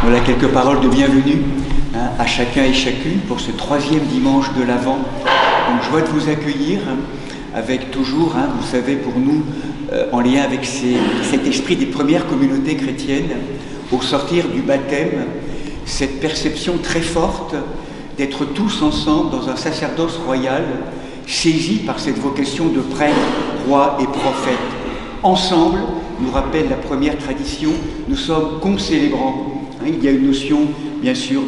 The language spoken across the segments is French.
Voilà quelques paroles de bienvenue à chacun et chacune pour ce 3e dimanche de l'Avent. Donc, joie de vous accueillir avec toujours, vous savez, pour nous, en lien avec cet esprit des premières communautés chrétiennes, au sortir du baptême, cette perception très forte d'être tous ensemble dans un sacerdoce royal, saisis par cette vocation de prêtre, roi et prophète. Ensemble, nous rappelle la première tradition, nous sommes concélébrants. Il y a une notion, bien sûr,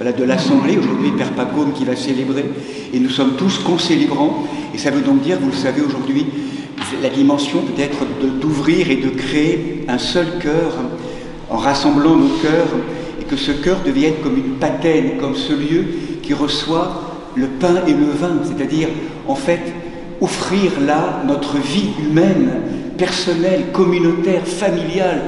de l'Assemblée, aujourd'hui Père Pacôme qui va célébrer, et nous sommes tous concélébrants, et ça veut donc dire, vous le savez aujourd'hui, la dimension peut-être d'ouvrir et de créer un seul cœur, en rassemblant nos cœurs, et que ce cœur devienne comme une patène, comme ce lieu qui reçoit le pain et le vin, c'est-à-dire, en fait, offrir là notre vie humaine, personnelle, communautaire, familiale,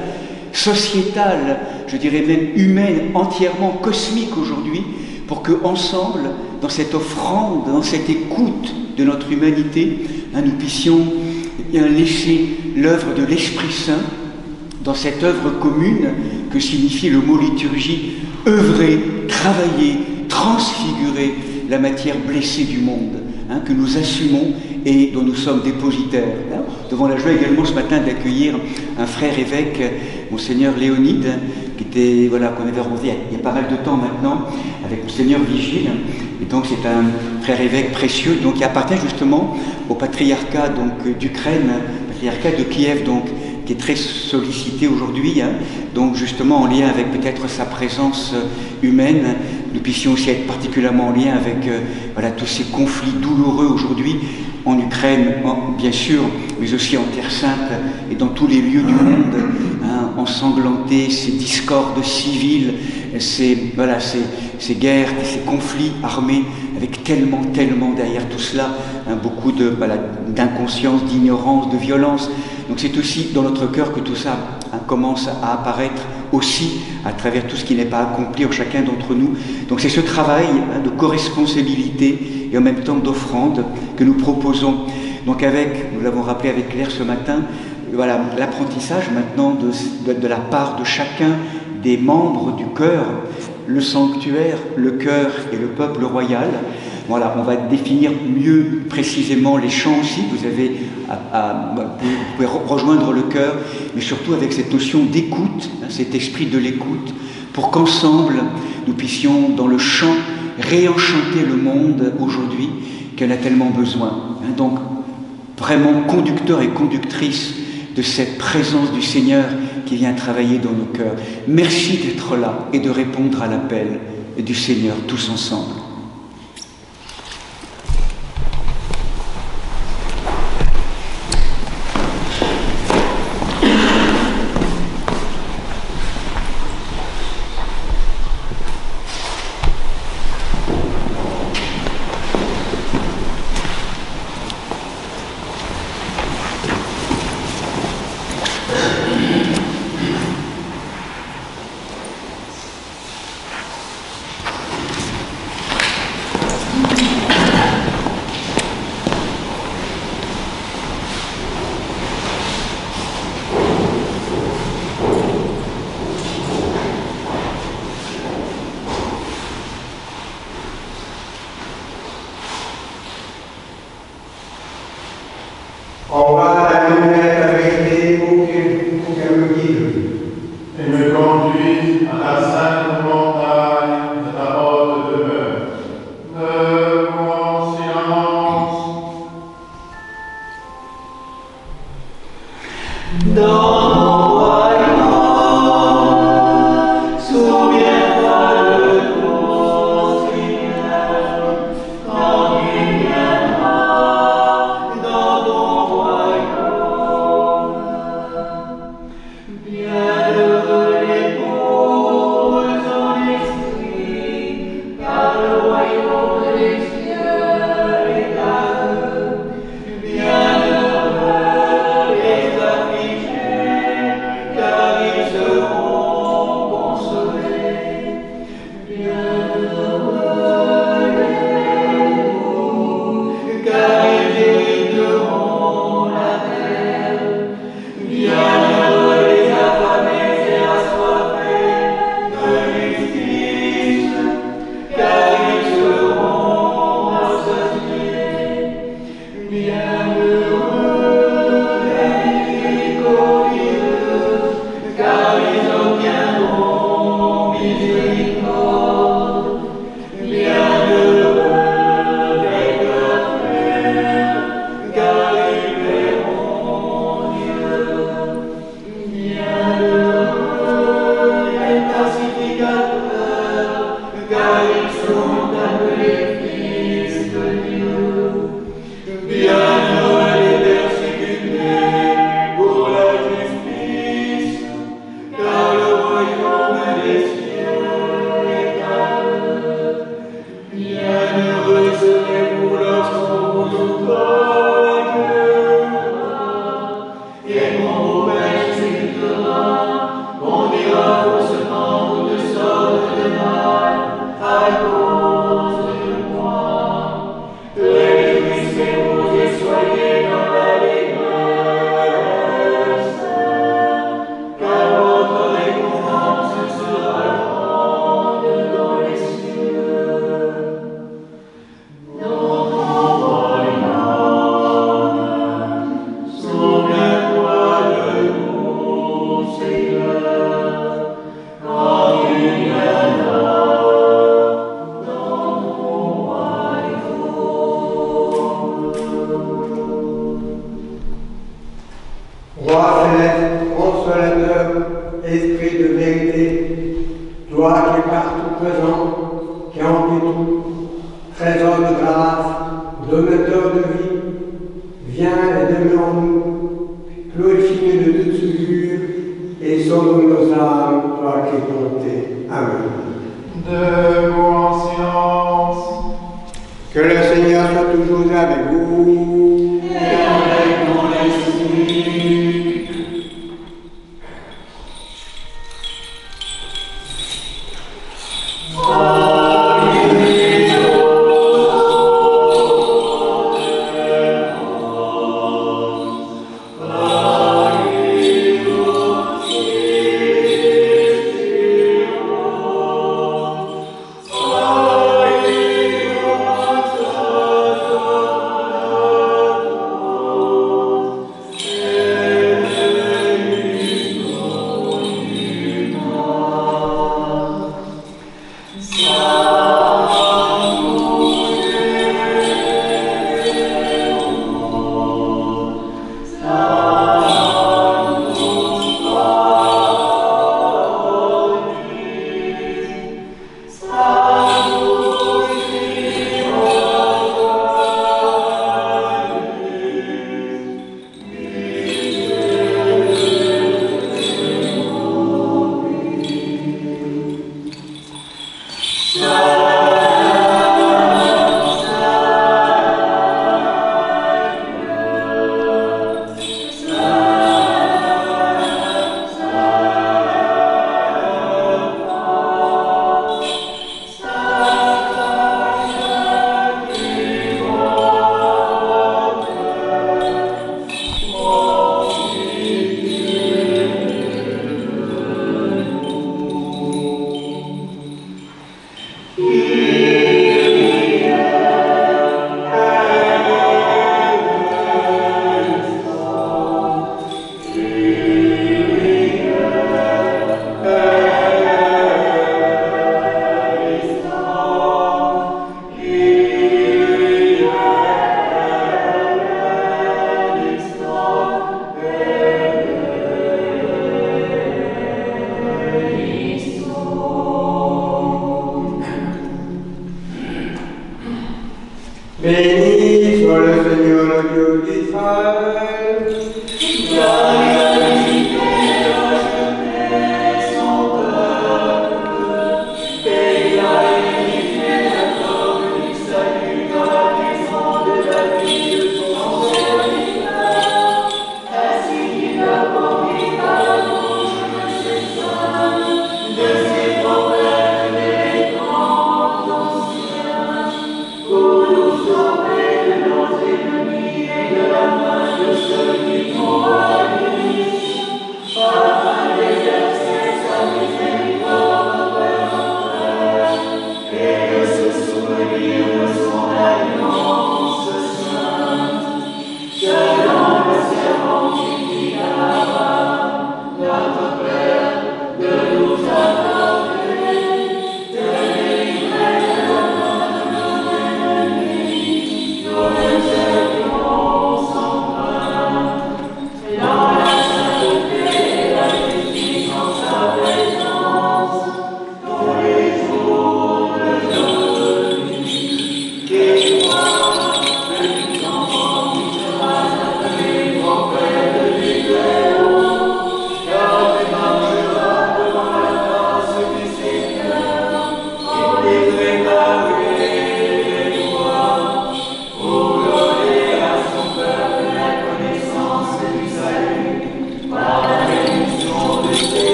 sociétale, je dirais même humaine, entièrement cosmique aujourd'hui, pour que ensemble, dans cette offrande, dans cette écoute de notre humanité, nous puissions laisser l'œuvre de l'Esprit Saint dans cette œuvre commune que signifie le mot liturgie, œuvrer, travailler, transfigurer la matière blessée du monde, que nous assumons et dont nous sommes dépositaires. Nous avons la joie également ce matin d'accueillir un frère évêque, Monseigneur Léonide, qu'on avait rencontré il y a pas mal de temps maintenant, avec Monseigneur Vigile. Et donc c'est un frère évêque précieux, donc qui appartient justement au patriarcat d'Ukraine, patriarcat de Kiev, donc qui est très sollicité aujourd'hui, donc justement en lien avec peut-être sa présence humaine, nous puissions aussi être particulièrement en lien avec tous ces conflits douloureux aujourd'hui en Ukraine, bien sûr, mais aussi en Terre Sainte et dans tous les lieux du monde, ensanglantés, ces discordes civiles, ces guerres, ces conflits armés, avec tellement derrière tout cela, beaucoup d'inconscience, d'ignorance, de violence. Donc c'est aussi dans notre cœur que tout ça commence à apparaître aussi à travers tout ce qui n'est pas accompli en chacun d'entre nous. Donc c'est ce travail de co-responsabilité et en même temps d'offrande que nous proposons. Donc nous l'avons rappelé avec Claire ce matin, l'apprentissage maintenant de la part de chacun des membres du chœur, le sanctuaire, le chœur et le peuple royal. Voilà, on va définir mieux précisément les chants aussi. Vous pouvez rejoindre le chœur, mais surtout avec cette notion d'écoute, cet esprit de l'écoute, pour qu'ensemble nous puissions dans le chant réenchanter le monde aujourd'hui qu'elle a tellement besoin. Donc vraiment conducteur et conductrice de cette présence du Seigneur qui vient travailler dans nos cœurs. Merci d'être là et de répondre à l'appel du Seigneur tous ensemble. Roi céleste, consolateur, esprit de vérité, toi qui es partout présent, qui emplis tout, trésor de grâce, donateur de vie, viens et demeure en nous, purifie-nous de toute souillure et sauve nos âmes, toi qui es bonté. Amen. Debout en silence. Que le Seigneur soit toujours avec vous. Et avec ton esprit. Béni soit le Seigneur, le Dieu d'Israël.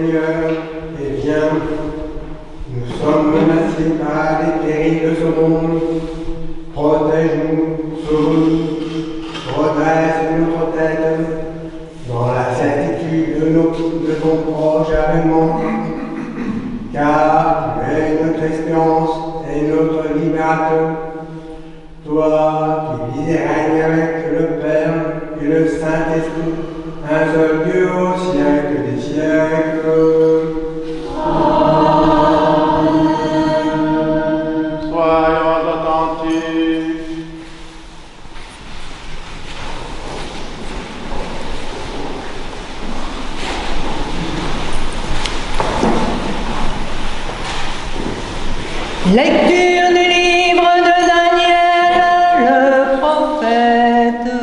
Seigneur, et viens. Nous sommes menacés par les périls de ce monde. Protège-nous, sauve-nous, redresse notre tête dans la certitude de ton proche avènement, car tu es notre espérance et notre libérateur. Toi qui vis et règnes avec le Père et le Saint-Esprit, un seul Dieu au siècle des siècles. Amen. Soyons attentifs. Lecture du livre de Daniel, le prophète.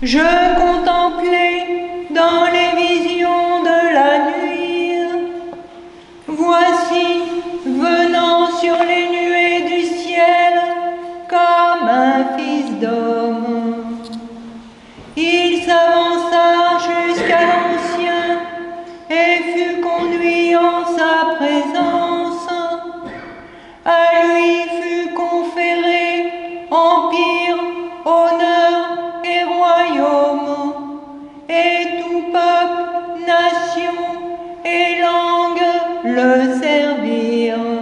Je contemplais dans les visions de la nuit. Voici, venant sur les nuées du ciel, comme un fils d'homme. Il s'avança jusqu'à l'Ancien et fut conduit en sa présence. À lui fut conféré empire, honneur et royaume, et tout peuple, nation et langue le servirent.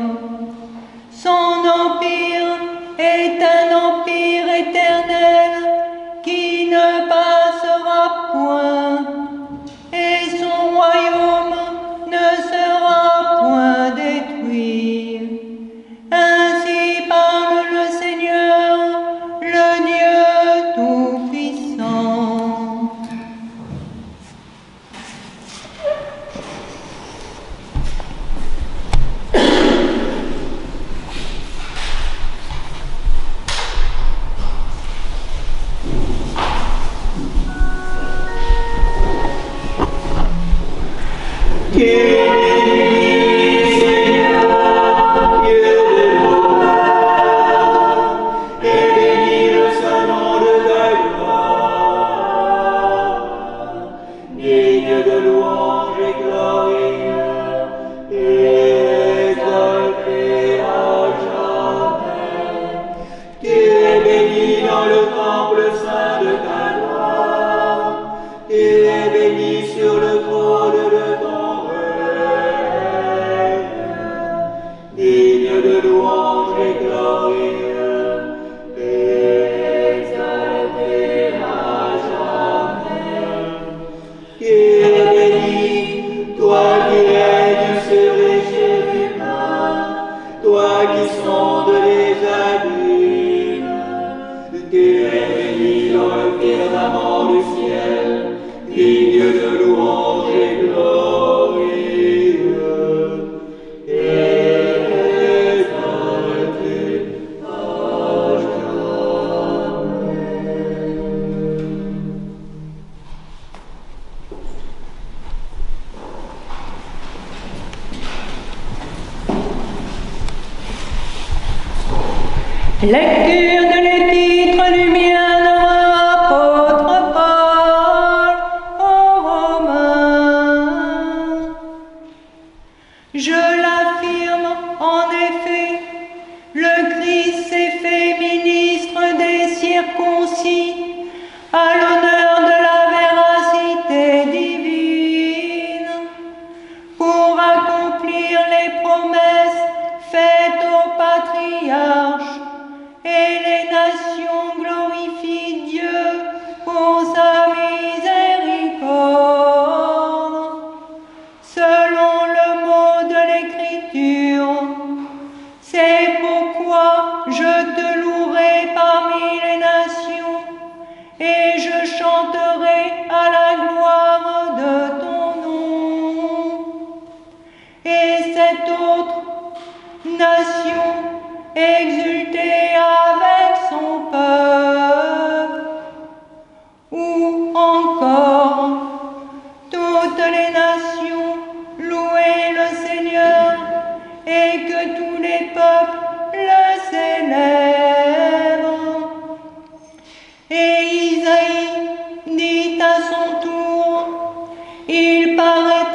Son empire est un empire éternel qui ne passera point, et son royaume ne sera point détruit. Ainsi parle le Seigneur, le Dieu Tout-Puissant. Lecture de l'épître du bienheureux apôtre Paul aux Romains. Je l'affirme, en effet, le Christ s'est fait ministre des circoncis à l'honneur de la véracité divine, pour accomplir les promesses faites aux patriarches. Et les nations glorifient Dieu pour sa miséricorde. Selon le mot de l'Écriture, c'est pourquoi je te louerai parmi les nations et je chanterai à la gloire de ton nom. Et cette autre nation exulter avec son peuple, ou encore toutes les nations louer le Seigneur et que tous les peuples le célèbrent. Et Isaïe dit à son tour, il paraît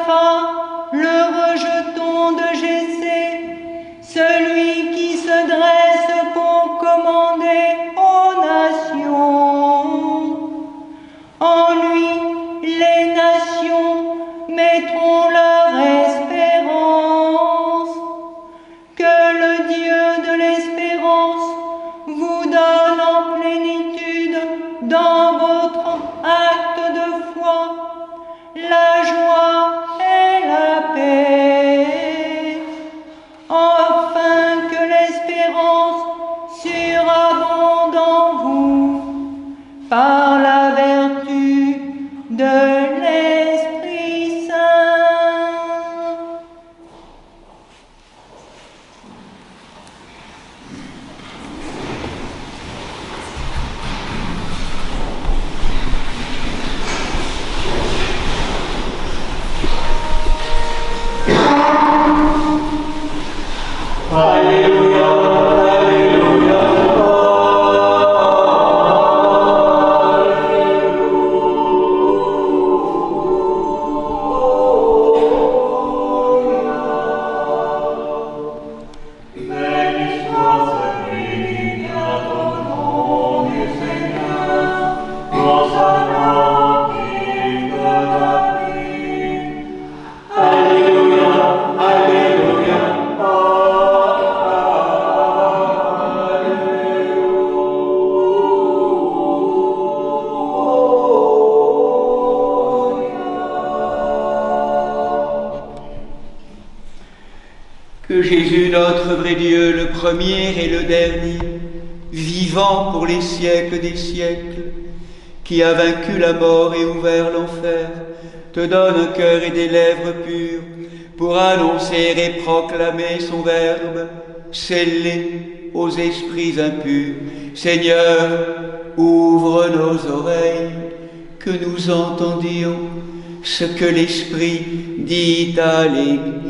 sont leur espérance. Que le Dieu de l'espérance vous donne en plénitude dans votre acte de foi la joie et la paix, afin que l'espérance surabonde en vous par la vertu de l'Esprit Saint. Alléluia, Alléluia. Que Jésus, notre vrai Dieu, le premier et le dernier, vivant pour les siècles des siècles, qui a vaincu la mort et ouvert l'enfer, te donne un cœur et des lèvres pures pour annoncer et proclamer son verbe, scellé aux esprits impurs. Seigneur, ouvre nos oreilles, que nous entendions ce que l'Esprit dit à l'Église.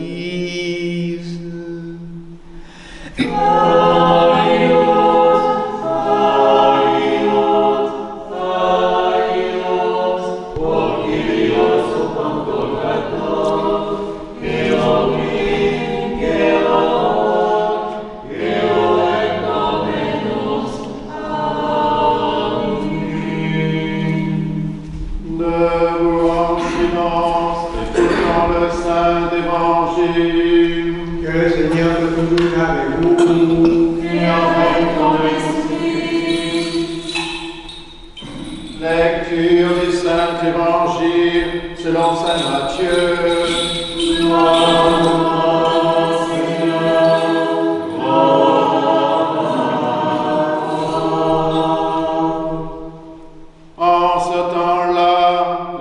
Lecture du Saint-Évangile selon Saint Matthieu. En ce temps-là,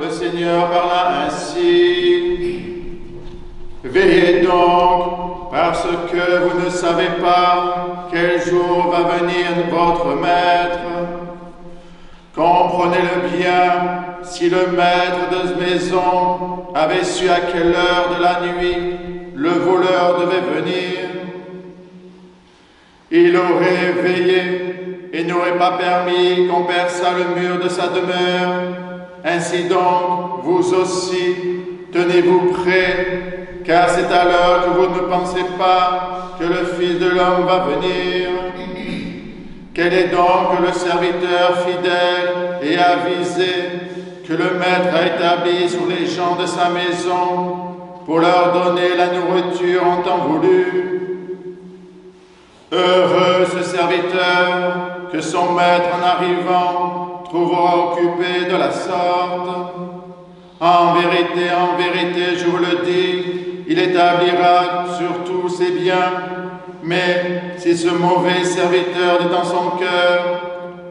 le Seigneur parla ainsi. Veillez donc, parce que vous ne savez pas quel jour va venir votre Maître. Comprenez-le bien, si le maître de maison avait su à quelle heure de la nuit le voleur devait venir, il aurait veillé et n'aurait pas permis qu'on perçât le mur de sa demeure. Ainsi donc, vous aussi, tenez-vous prêts, car c'est à l'heure que vous ne pensez pas que le Fils de l'homme va venir. Quel est donc le serviteur fidèle et avisé que le maître a établi sur les gens de sa maison pour leur donner la nourriture en temps voulu? Heureux ce serviteur que son maître en arrivant trouvera occupé de la sorte. En vérité, je vous le dis, il établira sur tous ses biens. Mais si ce mauvais serviteur dit dans son cœur,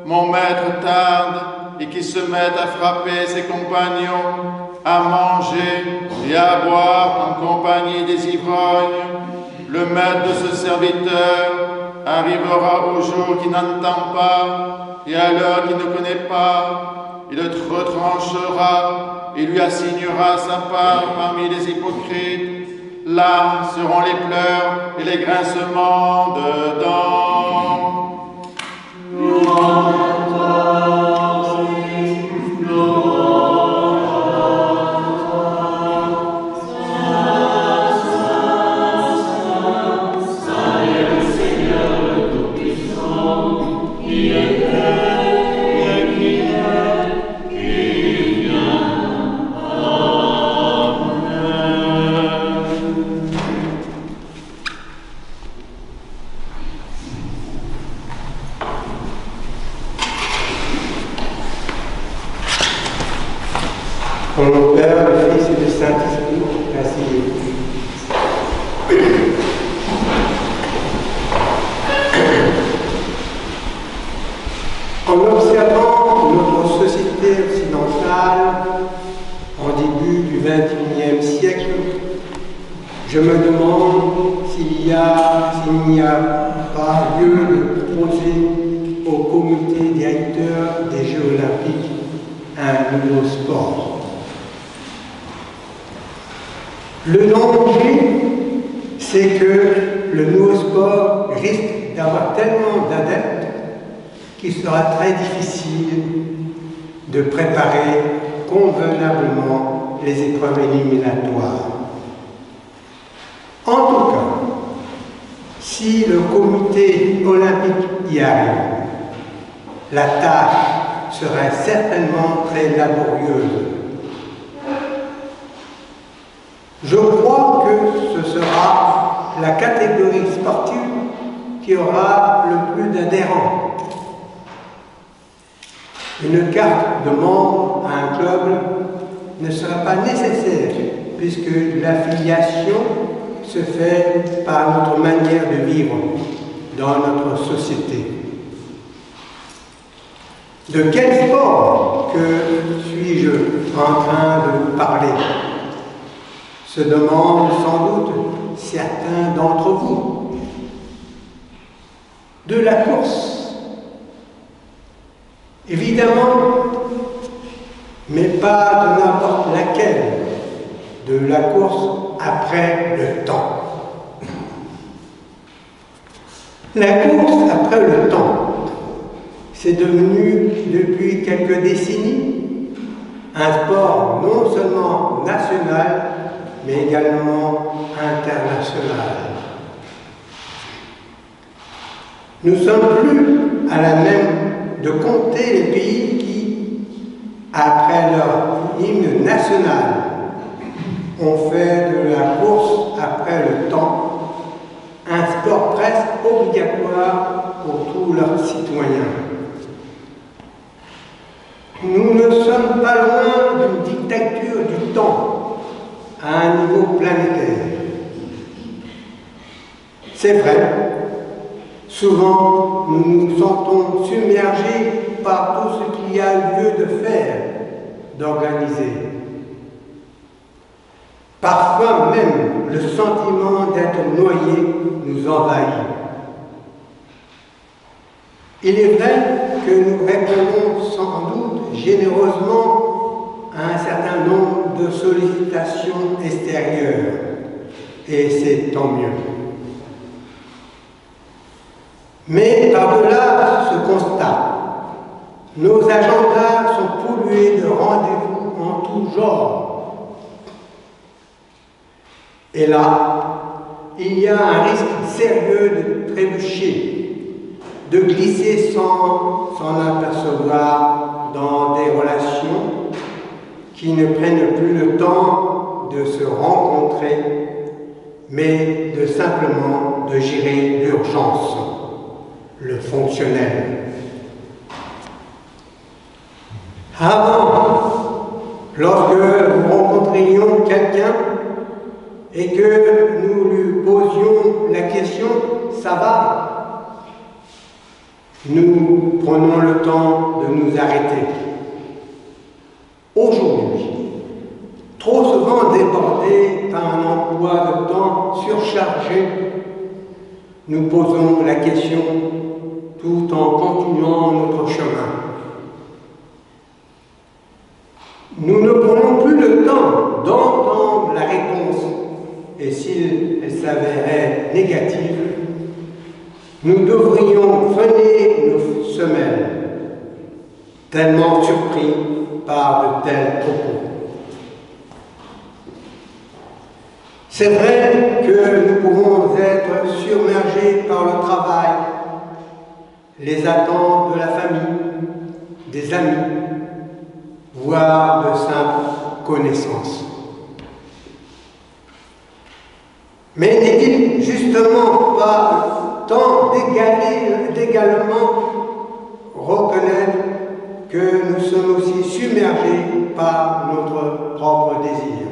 mon maître tarde, et qui se met à frapper ses compagnons, à manger et à boire en compagnie des ivrognes, le maître de ce serviteur arrivera au jour qu'il n'entend pas et à l'heure qu'il ne connaît pas. Il le retranchera et lui assignera sa part parmi les hypocrites. Là seront les pleurs et les grincements de dents. Amen. Je me demande s'il n'y a pas lieu de proposer au comité directeur des Jeux Olympiques un nouveau sport. Le danger, c'est que le nouveau sport risque d'avoir tellement d'adeptes qu'il sera très difficile de préparer convenablement les épreuves éliminatoires. En tout cas, si le comité olympique y arrive, la tâche serait certainement très laborieuse. Je crois que ce sera la catégorie sportive qui aura le plus d'adhérents. Une carte de membre à un club ne sera pas nécessaire puisque l'affiliation se fait par notre manière de vivre dans notre société. De quel sport que suis-je en train de parler? Se demandent sans doute certains d'entre vous. De la course, évidemment, mais pas de n'importe laquelle, de la course après le temps. La course après le temps, c'est devenu depuis quelques décennies un sport non seulement national, mais également international. Nous ne sommes plus à la même de compter les pays qui, après leur hymne national, ont fait de la course après le temps un sport presque obligatoire pour tous leurs citoyens. Nous ne sommes pas loin d'une dictature du temps à un niveau planétaire. C'est vrai, souvent nous nous sentons submergés par tout ce qu'il y a lieu de faire, d'organiser. Parfois même, le sentiment d'être noyé nous envahit. Il est vrai que nous répondons sans doute généreusement à un certain nombre de sollicitations extérieures, et c'est tant mieux. Mais par-delà ce constat, nos agendas sont pollués de rendez-vous en tout genre. Et là, il y a un risque sérieux de trébucher, de glisser sans s'en apercevoir dans des relations qui ne prennent plus le temps de se rencontrer, mais de simplement de gérer l'urgence, le fonctionnel. Avant, lorsque nous rencontrions quelqu'un et que nous lui posions la question « ça va ?», nous prenons le temps de nous arrêter. Aujourd'hui, trop souvent débordés par un emploi de temps surchargé, nous posons la question tout en continuant notre chemin. Nous ne prenons plus le temps d'entendre la réponse et s'il s'avérait négative, nous devrions freiner nos semelles, tellement surpris par de tels propos. C'est vrai que nous pouvons être submergés par le travail, les attentes de la famille, des amis, voire de simples connaissances. Mais n'est-il justement pas temps d'également reconnaître que nous sommes aussi submergés par notre propre désir?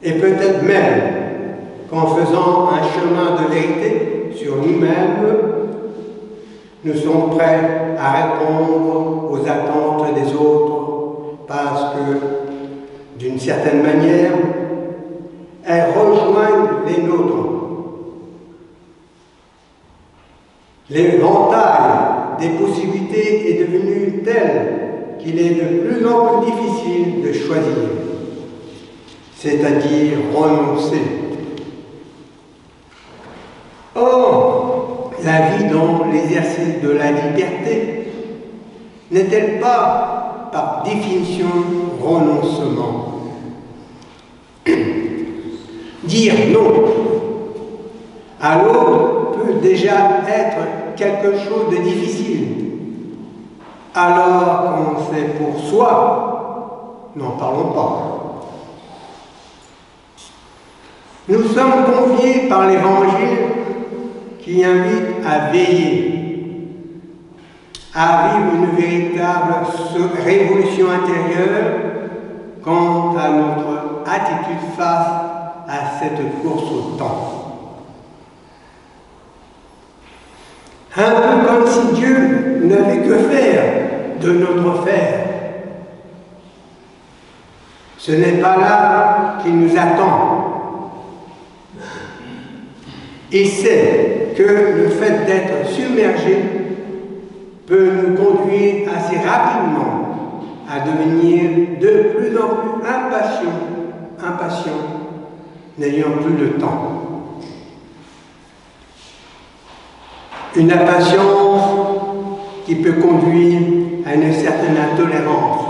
Et peut-être même qu'en faisant un chemin de vérité sur nous-mêmes, nous sommes prêts à répondre aux attentes des autres parce que, d'une certaine manière, elles rejoignent les nôtres. L'éventail des possibilités est devenu tel qu'il est de plus en plus difficile de choisir, c'est-à-dire renoncer. Or, la vie dans l'exercice de la liberté n'est-elle pas, par définition, renoncement? Dire non à l'autre peut déjà être quelque chose de difficile. Alors qu'on c'est pour soi, n'en parlons pas. Nous sommes conviés par l'Évangile qui invite à veiller, à vivre une véritable révolution intérieure quant à notre attitude face à cette course au temps. Un peu comme si Dieu n'avait que faire de notre faire. Ce n'est pas là qu'il nous attend. Il sait que le fait d'être submergé peut nous conduire assez rapidement à devenir de plus en plus impatients, n'ayant plus le temps. Une impatience qui peut conduire à une certaine intolérance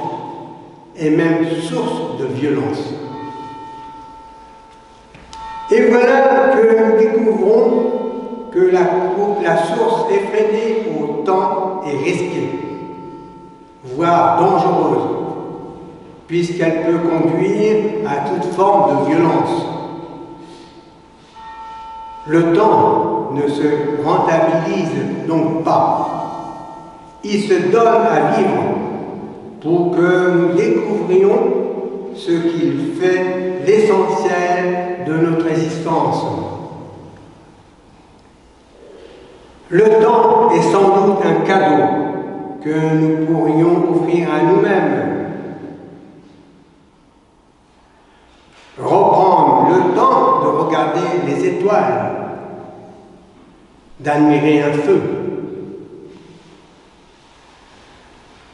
et même source de violence. Et voilà que nous découvrons que la source effrénée au temps est risquée, voire dangereuse, puisqu'elle peut conduire à toute forme de violence. Le temps ne se rentabilise donc pas. Il se donne à vivre pour que nous découvrions ce qu'il fait l'essentiel de notre existence. Le temps est sans doute un cadeau que nous pourrions offrir à nous-mêmes. Reprendre le temps de regarder les étoiles, d'admirer un feu.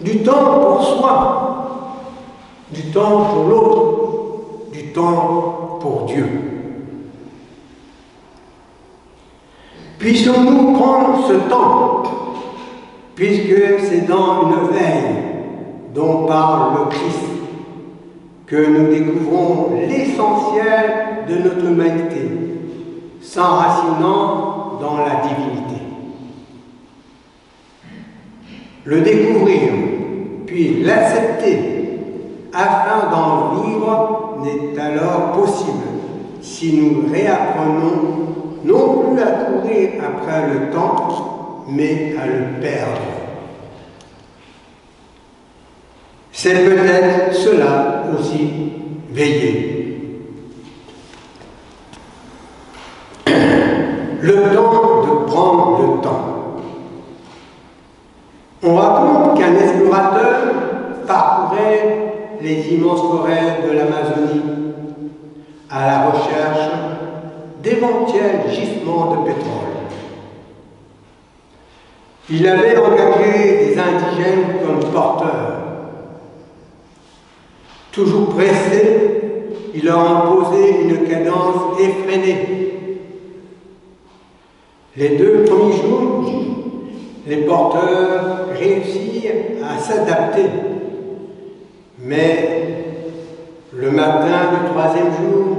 Du temps pour soi, du temps pour l'autre, du temps pour Dieu. Puissions-nous prendre ce temps, puisque c'est dans une veille dont parle le Christ que nous découvrons l'essentiel de notre humanité, s'enracinant dans la divinité. Le découvrir, puis l'accepter, afin d'en vivre, n'est alors possible si nous réapprenons non plus à courir après le temps, mais à le perdre. C'est peut-être cela aussi, veiller. Le temps de prendre le temps. On raconte qu'un explorateur parcourait les immenses forêts de l'Amazonie à la recherche d'éventuels gisements de pétrole. Il avait engagé des indigènes comme porteurs. Toujours pressé, il leur imposait une cadence effrénée. Les 2 premiers jours, les porteurs réussirent à s'adapter. Mais le matin du 3e jour,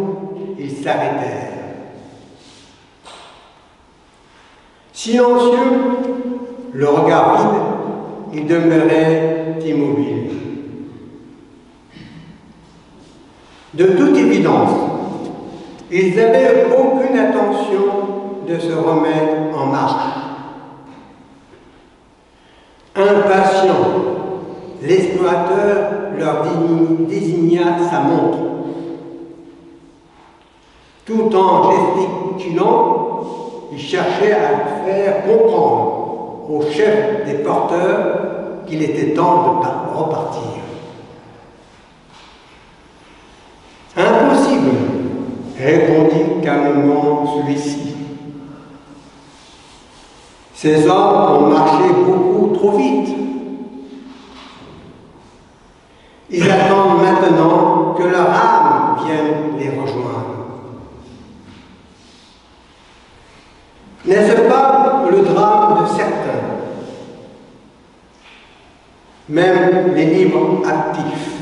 ils s'arrêtèrent. Silencieux, le regard vide, ils demeuraient immobiles. De toute évidence, ils n'avaient aucune intention de se remettre en marche. Impatient, l'explorateur leur désigna sa montre. Tout en gesticulant, il cherchait à faire comprendre au chef des porteurs qu'il était temps de repartir. Impossible, répondit calmement celui-ci. Ces hommes ont marché beaucoup trop vite. Ils attendent maintenant que leur âme vienne les rejoindre. N'est-ce pas le drame de certains? Même les libres actifs.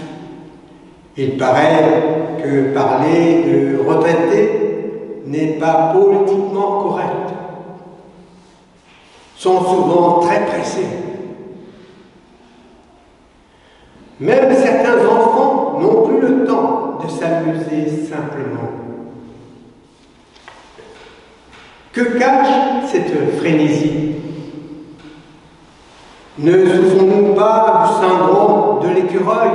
Il paraît que parler de retraités n'est pas politiquement correct. Sont souvent très pressés. Même certains enfants n'ont plus le temps de s'amuser simplement. Que cache cette frénésie? Ne souffrons-nous pas du syndrome de l'écureuil?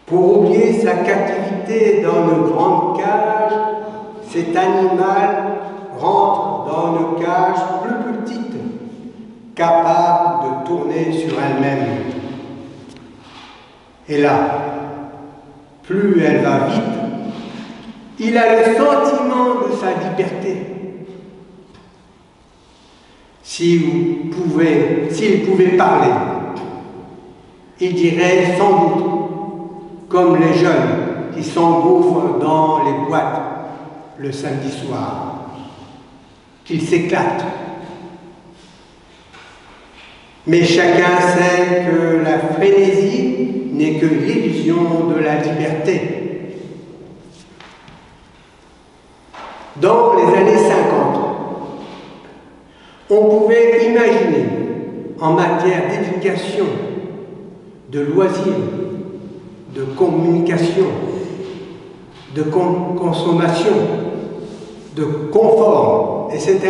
Pour oublier sa captivité dans une grande cage, cet animal rentre dans une cage plus petite, capable de tourner sur elle-même. Et là, plus elle va vite, il a le sentiment de sa liberté. S'il pouvait parler, il dirait sans doute, comme les jeunes qui s'engouffrent dans les boîtes le samedi soir, qu'ils s'éclatent. Mais chacun sait que la frénésie n'est que l'illusion de la liberté. Dans les années 50, on pouvait imaginer, en matière d'éducation, de loisirs, de communication, de consommation, de confort, etc.,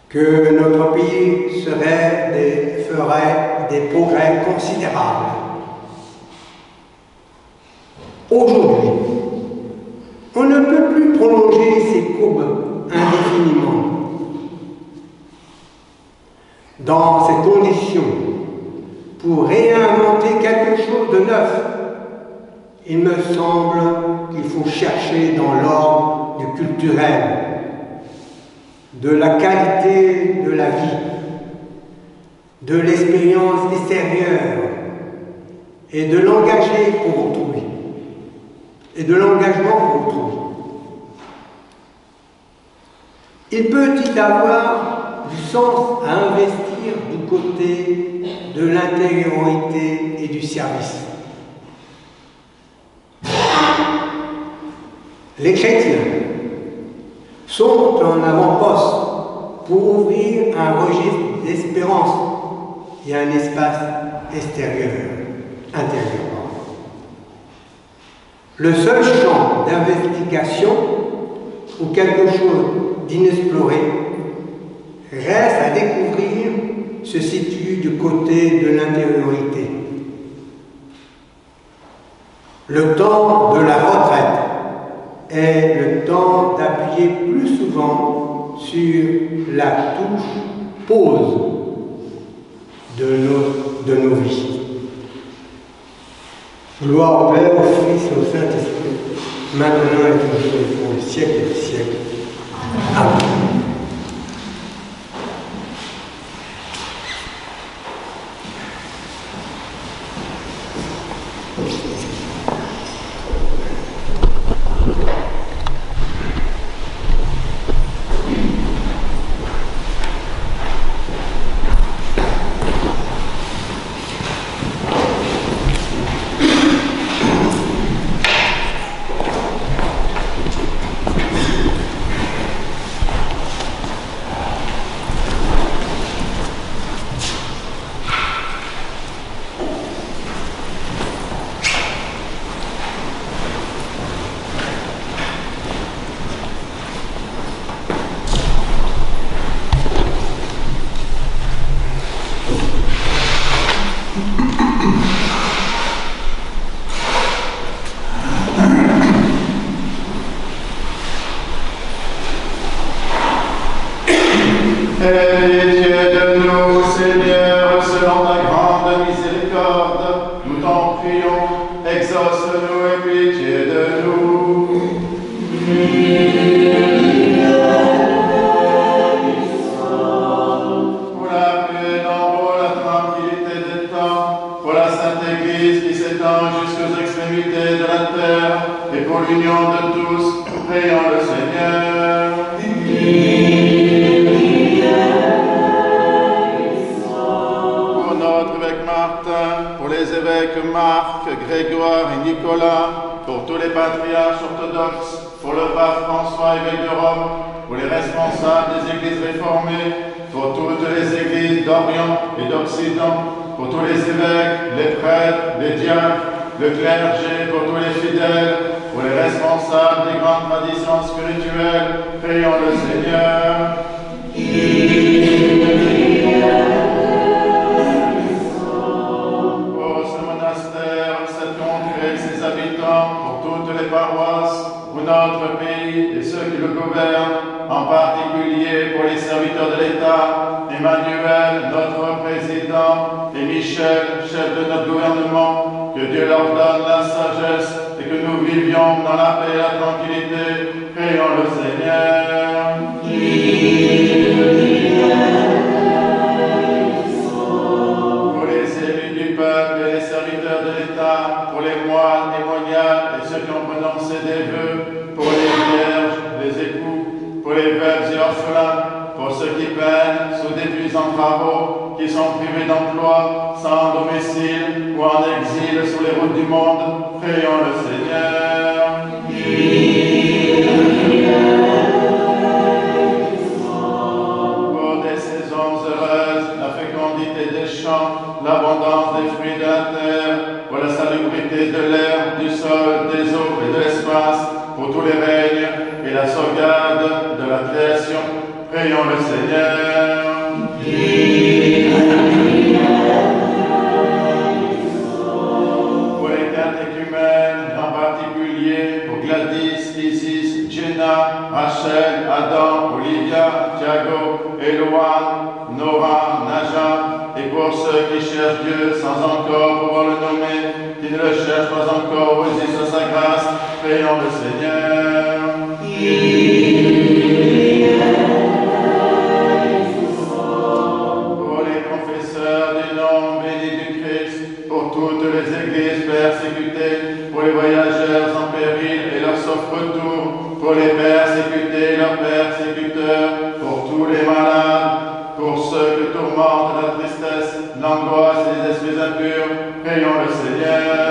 que notre pays ferait des progrès considérables. Aujourd'hui, on ne peut plus prolonger ces courbes indéfiniment. Dans ces conditions, pour réinventer quelque chose de neuf, il me semble qu'il faut chercher dans l'ordre du culturel, de la qualité de la vie, de l'expérience extérieure et de l'engagement pour autrui. Il peut y avoir du sens à investir du côté de l'intériorité et du service. Les chrétiens sont en avant-poste pour ouvrir un registre d'espérance et un espace intérieur. Le seul champ d'investigation ou quelque chose d'inexploré reste à découvrir se situe du côté de l'intériorité. Le temps de la retraite est le temps d'appuyer plus souvent sur la touche pause de nos vies. Gloire au Père, au Fils et au Saint-Esprit, maintenant et toujours pour le siècle des siècles. Amen. Et Dieu de nous, Seigneur, selon ta grande miséricorde, nous t'en prions, exauce-nous et pitié de nous. Pour la paix, l'amour, la tranquillité des temps, pour la Sainte Église qui s'étend jusqu'aux extrémités de la terre, et pour l'union de tous, prions le Seigneur. Pour notre évêque Martin, pour les évêques Marc, Grégoire et Nicolas, pour tous les patriarches orthodoxes, pour le pape François, évêque de Rome, pour les responsables des églises réformées, pour toutes les églises d'Orient et d'Occident, pour tous les évêques, les prêtres, les diacres, le clergé, pour tous les fidèles, pour les responsables des grandes traditions spirituelles, prions le Seigneur. Pour ce monastère, cette contrée, ses habitants, pour toutes les paroisses, pour notre pays et ceux qui le gouvernent, en particulier pour les serviteurs de l'État, Emmanuel, notre président, et Michel, chef de notre gouvernement, que Dieu leur donne la sagesse et que nous vivions dans la paix et la tranquillité. Prions le Seigneur. Pour les élus du peuple et les serviteurs de l'État, pour les moines et moignards et ceux qui ont prononcé des vœux, pour les vierges, les époux, pour les veuves et orphelins, pour ceux qui peinent sous d'épuisants travaux, qui sont privés d'emploi, sans domicile ou en exil sur les routes du monde, prions le Seigneur. Pour des saisons heureuses, la fécondité des champs, l'abondance des fruits de la terre, pour la salubrité de l'air, du sol, des eaux et de l'espace, pour tous les règnes et la sauvegarde de la création, prions le Seigneur. Pour les catéchumènes, en particulier pour Gladys, Isis, Jenna, Rachel, Adam, Olivia, Thiago, Eloane, Nora, Naja, et pour ceux qui cherchent Dieu sans encore pouvoir le nommer, qui ne le cherchent pas encore, résistent à sa grâce, prions le Seigneur. Pour les confesseurs du nom béni du Christ, pour toutes les églises persécutées, pour les voyageurs en péril et leur sauf retour, pour les persécutés et leurs persécuteurs, pour tous les malades, pour ceux que tourmente la tristesse, l'angoisse et les esprits impurs, prions le Seigneur.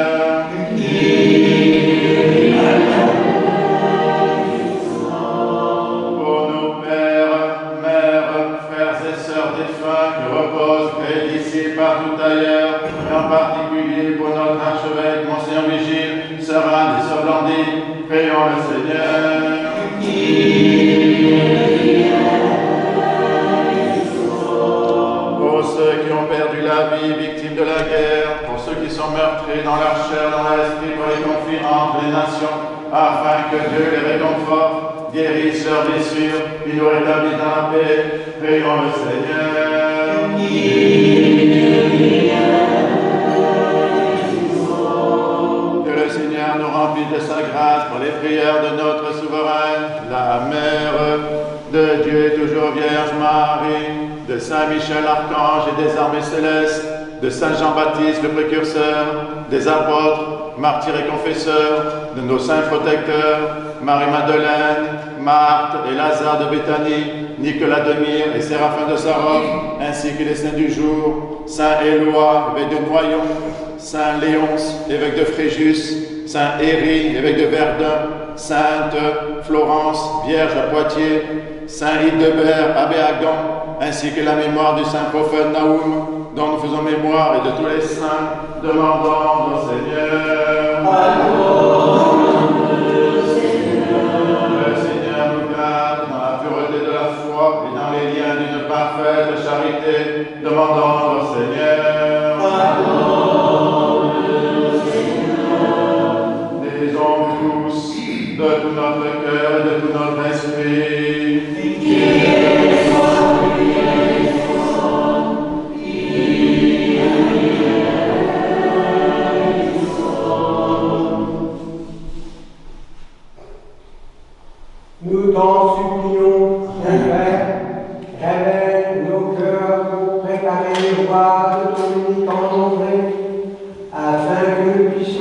Pour nos pères, mères, frères et sœurs défunts qui reposent près d'ici et partout ailleurs, et en particulier pour notre archevêque, Monseigneur Vigile, sœur Anne et sœur Blandine, prions le Seigneur. Pour ceux qui ont perdu la vie, victimes de la guerre, pour ceux qui sont meurtris dans leur chair, dans l'esprit, pour les conflits entre les nations, afin que Dieu les réconforte, guérisse leurs blessures, et nous rétablisse dans la paix, prions le Seigneur. Que le Seigneur nous remplisse de sa grâce pour les prières de notre souveraine, la Mère de Dieu, toujours Vierge Marie, de Saint Michel Archange et des armées célestes, de Saint Jean-Baptiste le précurseur, des apôtres, martyrs et confesseurs, de nos saints protecteurs, Marie-Madeleine, Marthe et Lazare de Béthanie, Nicolas de Myre et Séraphin de Sarov, ainsi que les saints du jour, Saint Éloi, évêque de Noyon, Saint Léonce, évêque de Fréjus, Saint Héry, évêque de Verdun, Sainte Florence, Vierge à Poitiers, Saint Hildebert, abbé à Gand, ainsi que la mémoire du saint prophète Naoum, dont nous faisons mémoire, et de tous les saints, demandons au Seigneur. Le Seigneur nous garde dans la pureté de la foi et dans les liens d'une parfaite charité, demandons au Seigneur. Disons tous de tout notre cœur et de tout notre esprit.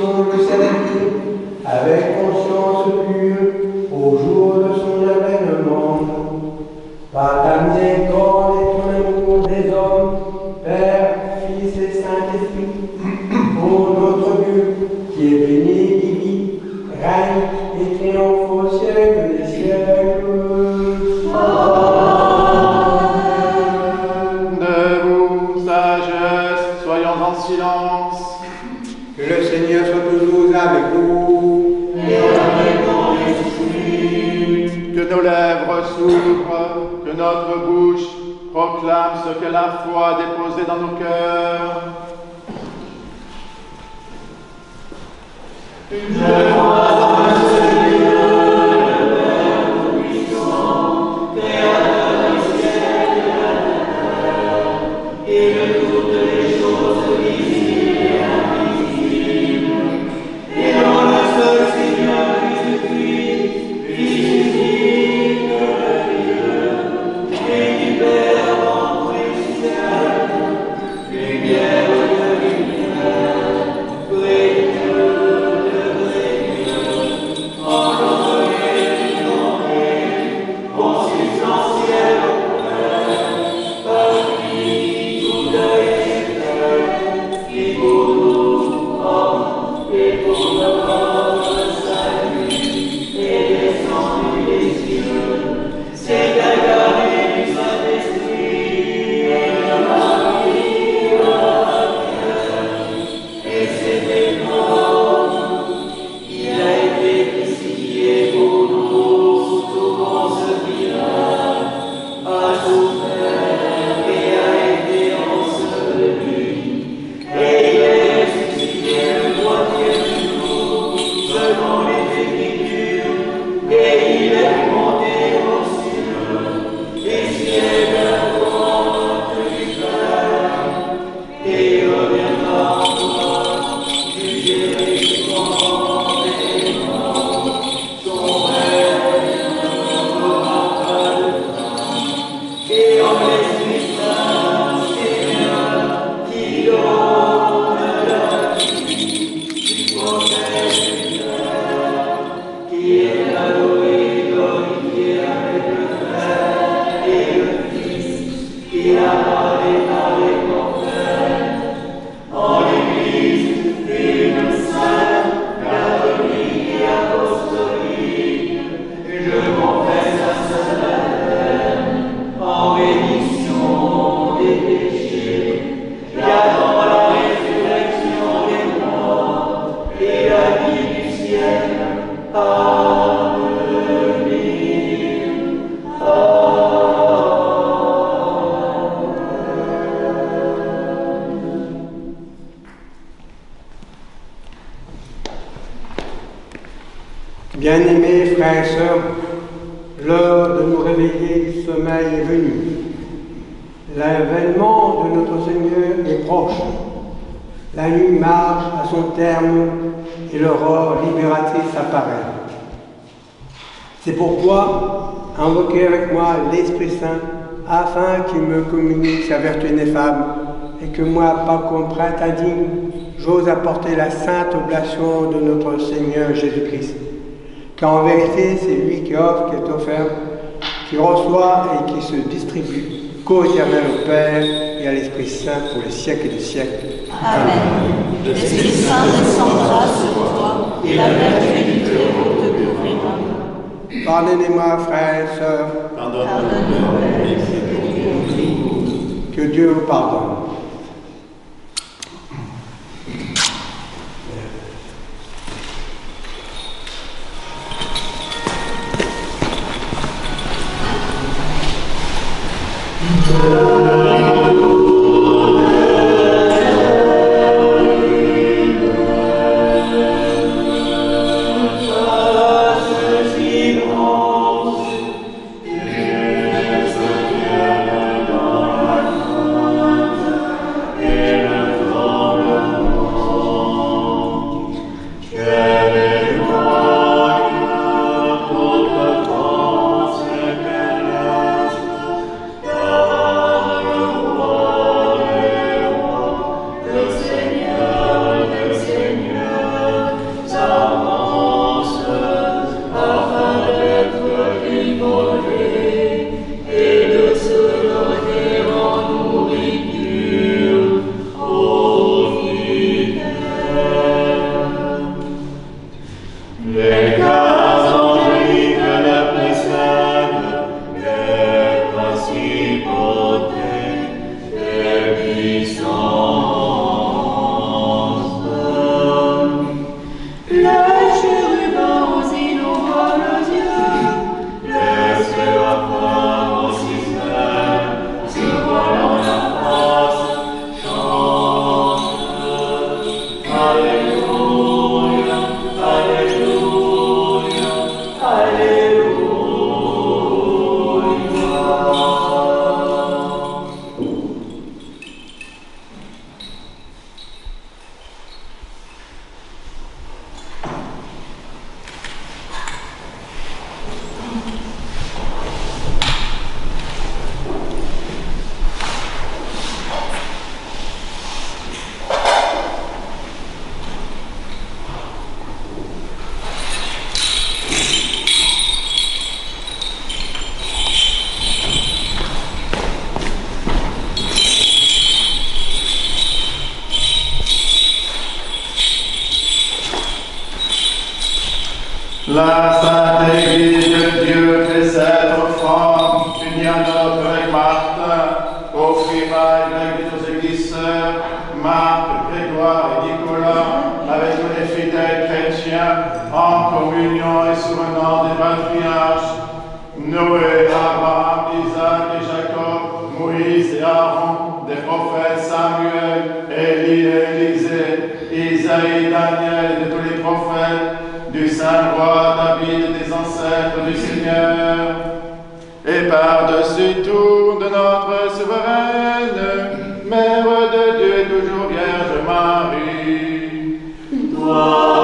bénissons le Saint-Esprit avec conscience pure au jour de son avènement. Par ta miséricorde et ton amour des hommes, Père, Fils et Saint-Esprit, pour notre Dieu, qui est béni, qui vit, règne et triomphe au siècle des siècles. Debout, sagesse, soyons en silence. Que le Seigneur soit toujours avec vous. Et avec ton esprit. Que nos lèvres s'ouvrent, que notre bouche proclame ce que la foi a déposé dans nos cœurs. Je crois en le Seigneur, le Père Tout-Puissant, Créateur du ciel et de la terre, et de toutes les choses visibles et invisibles, et en le seul Seigneur Jésus-Christ, Fils unique de Dieu, et du Père entre les cieux, lumière de lumière, vrai Dieu. Bien-aimés frères et sœurs, l'heure de nous réveiller du sommeil est venue. L'avènement de notre Seigneur est proche. La nuit marche à son terme et l'aurore libératrice apparaît. C'est pourquoi, invoquez avec moi l'Esprit Saint afin qu'il me communique sa vertu ineffable et que moi, pas comme prêtre indigne, j'ose apporter la sainte oblation de notre Seigneur Jésus-Christ. Car en vérité, c'est lui qui offre, qui est offert, qui reçoit et qui se distribue, qu'au éternel au Père et à l'Esprit Saint pour les siècles des siècles. Amen. L'Esprit Saint descendra sur toi et la bénédiction te couvrira. Pardonnez-moi, frères et sœurs, Pardonne-nous. que Dieu vous pardonne. Dans la La Sainte Église de Dieu fait cette offrande, unie à notre avec Martin, offrira avec nos églises sœurs, Marc, Grégoire et Nicolas, avec tous les fidèles chrétiens, en communion et souvenant des patriarches, Noé, Abraham, Isaac et Jacob, Moïse et Aaron, des prophètes Samuel, Élie et Élisée, Isaïe, Daniel et de tous les prophètes, du saint roi David et des ancêtres du Seigneur, et par-dessus tout de notre souveraine, Mère de Dieu et toujours Vierge Marie. Toi,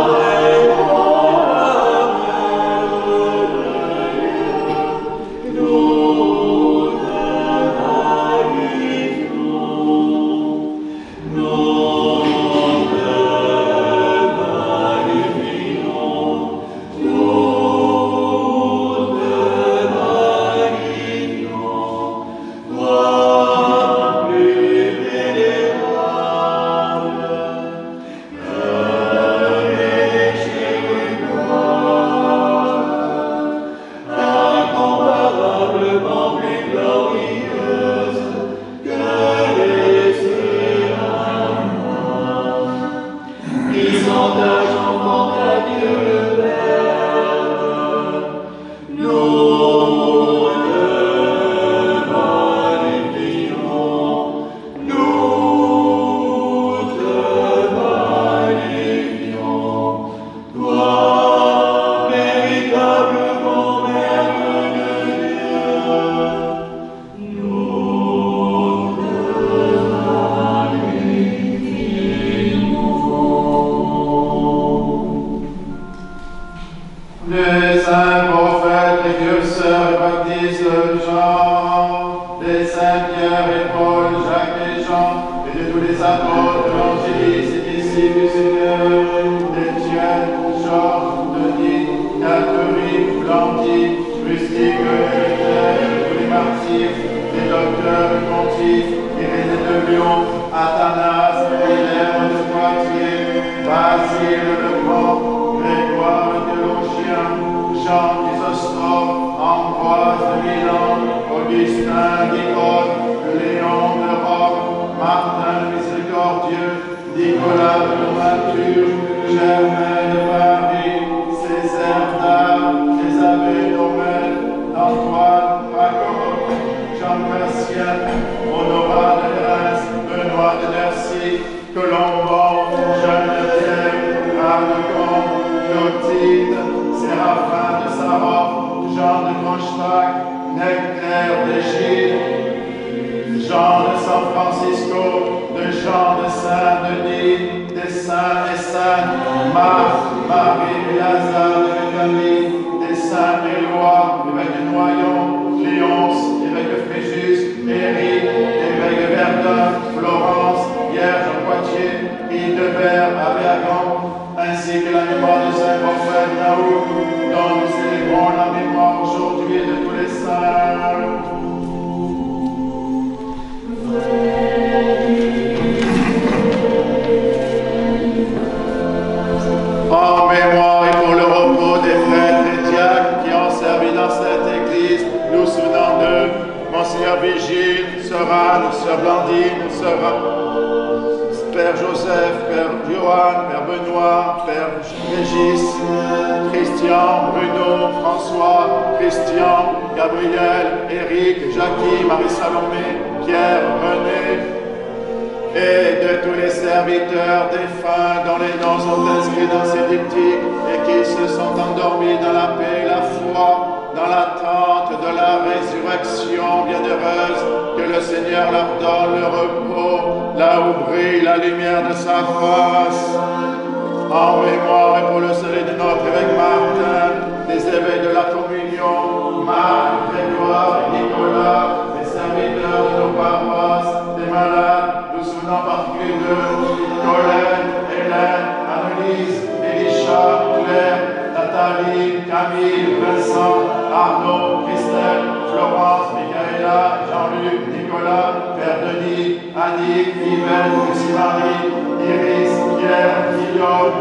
Annick, Yvette, Lucie-Marie, Iris, Pierre, Guillaume,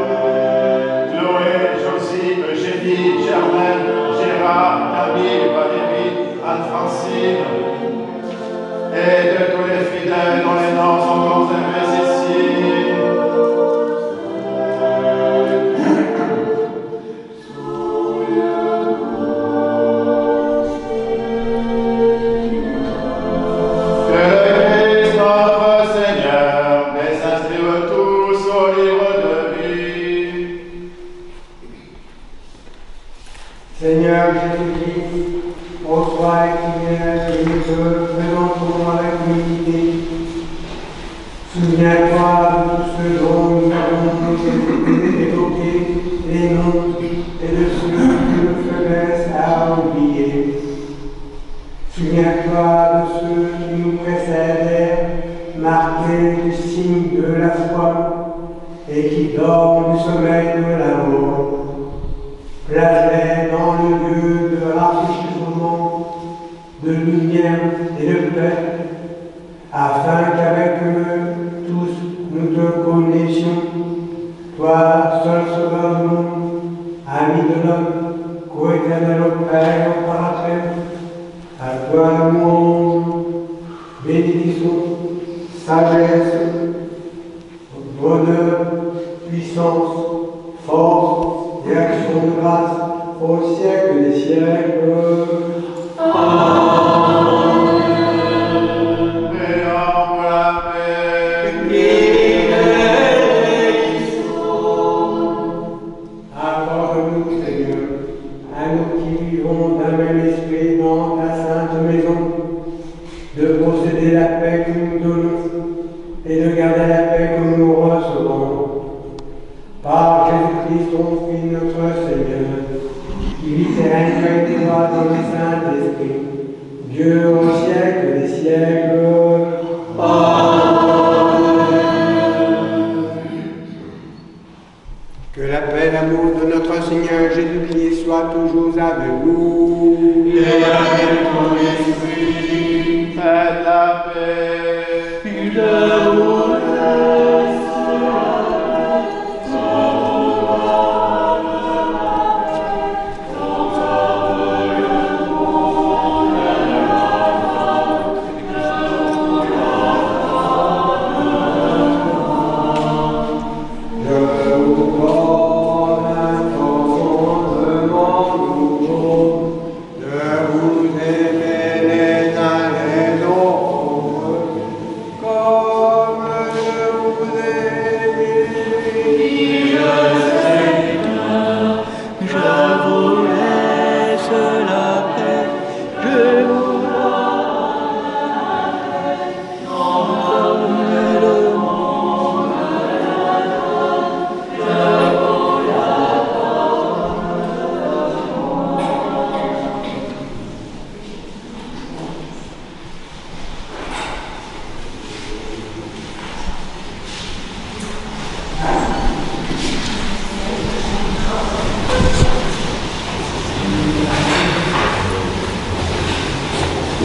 Noé, Josie, Eugénie, Germaine, Gérard, Camille, Valérie, Anne-Francine, et de tous les fidèles dont les noms sont conservés ici. Seigneur Jésus-Christ, reçois les prières que nous te présentons avec humilité. Souviens-toi de tous ceux dont nous avons évoqué les noms et de ceux que nos faiblesses à oublier. Souviens-toi de ceux qui nous précédèrent, marqués du signe de la foi et qui dorment du sommeil de la mort. Place-les dans le lieu de rafraîchissement, de lumière et de paix, afin qu'avec eux tous nous te connaissions, toi seul sauveur du monde, ami de l'homme, co-éternel au Père au Paratère, à toi louange, bénédiction, sagesse, bonheur, puissance, force, et action de grâce au siècle des siècles. Amen. Prions pour la paix. Accorde-nous, Seigneur, à nous qui vivons d'un même esprit dans ta sainte maison, de posséder la paix que nous donnons et de garder la paix que nous recevons. Par Jésus-Christ, ton Fils, notre Seigneur, qui vit et règne avec toi dans le Saint-Esprit, Dieu au siècle des siècles. Amen. Que la paix et l'amour de notre Seigneur Jésus-Christ soient toujours avec vous. Et avec ton esprit. Faites la paix. Je vous laisse.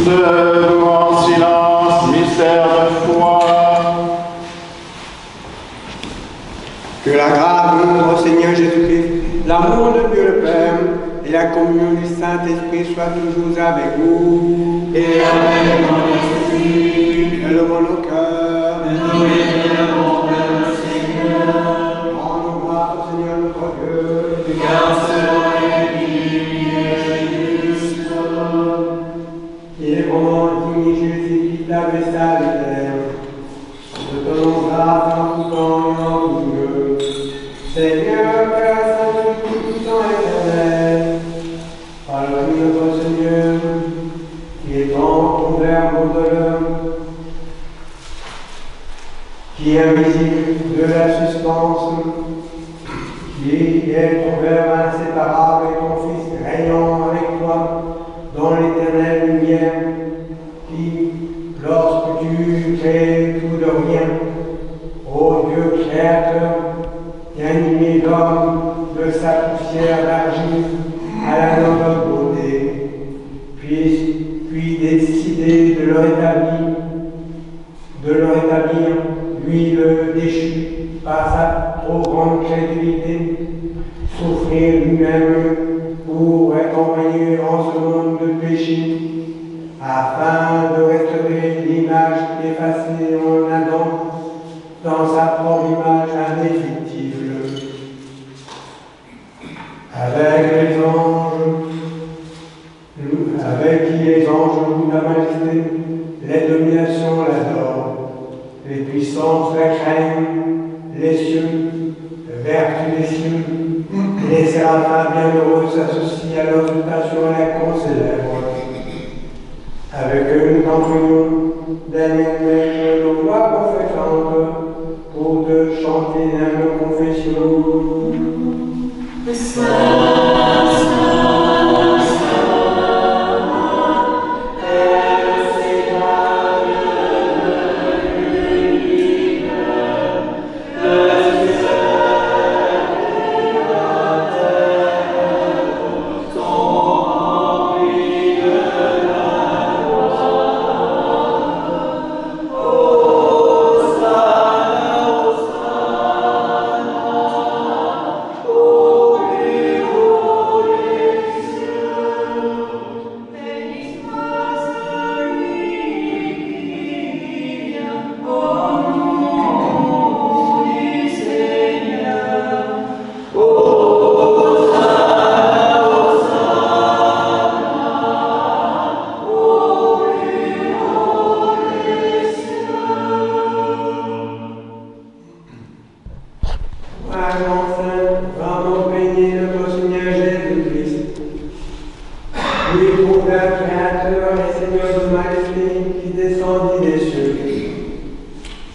Debout en silence, mystère de foi. Que la grâce de notre Seigneur Jésus-Christ, l'amour de Dieu le Père et la communion du Saint-Esprit soient toujours avec vous. Et avec ton esprit. Élevons nos cœurs. Nous élevons le Seigneur. Rendons grâce au Seigneur notre Dieu. Car selon l'Église juste. Il est vraiment digne Jésus qui t'avait salutaire. Nous te donnons grâce en tout temps et en tout lieu. Seigneur, Père Saint, tout-puissant éternel, par le Christ notre Seigneur, qui est en ton Verbe au-delà, qui est invisible de la substance, qui est ton Verbe inséparable et ton Fils régnant avec toi dans l'éternelle lumière, qui, lorsque tu crées tout de rien, ô Dieu créateur, qui animé l'homme de sa poussière d'argile à la noble beauté, puis décider de le rétablir, lui le déchu par sa trop grande crédulité, souffrir lui-même pour être envoyé en ce monde de péché, afin de restaurer l'image effacée en Adam dans sa propre image indéfectible. Avec les anges, avec qui les anges louent la majesté, les dominations l'adorent, les puissances la craignent, les cieux, vertus des cieux, les séraphins bienheureux s'associent à l'exaltation et la concélèbrent. Avec eux, nous t'envoyons d'animer nos voix confessantes pour te chanter l'hymne confession.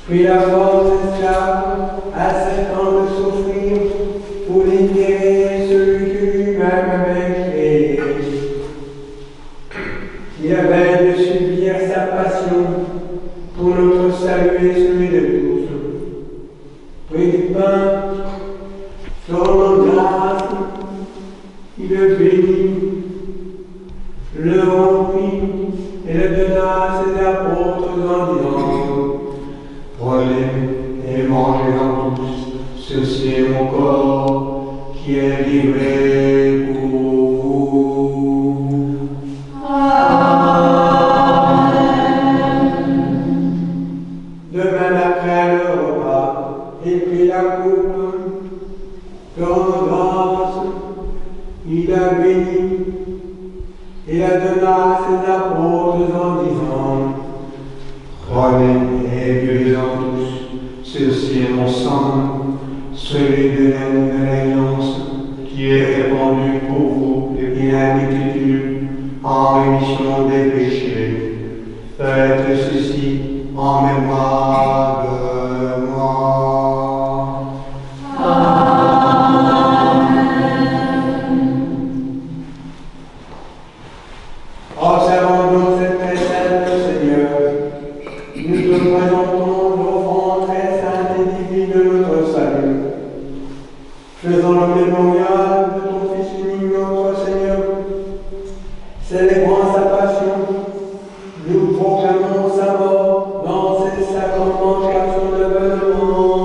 Puis la force esclave acceptant de souffrir pour libérer celui que lui-même avait créé. Il avait de subir sa passion pour notre salut et celui de tous. Prit du pain, donnant grâce, il le bénit, le rompit et le donna à ses apôtres en disant: prenez et mangez-en tous, ceci est mon corps qui est livré pour vous. Amen. De même après le repas, il prit la coupe, donnant grâce, il la bénit et la donna à ses apôtres en disant: prenez et buvez-en tous, ceci est mon sang, celui de l'alliance, qui est répandu pour vous et l'inquiétude en rémission des péchés. Faites ceci en mémoire de moi. Observons donc cette précède, Seigneur. Nous te présentons l'offrande très sainte et divine de notre salut. Faisons le mémorial de ton Fils unique, notre Seigneur. Célébrant sa passion, nous proclamons sa mort dans ces sacrements car son avènement.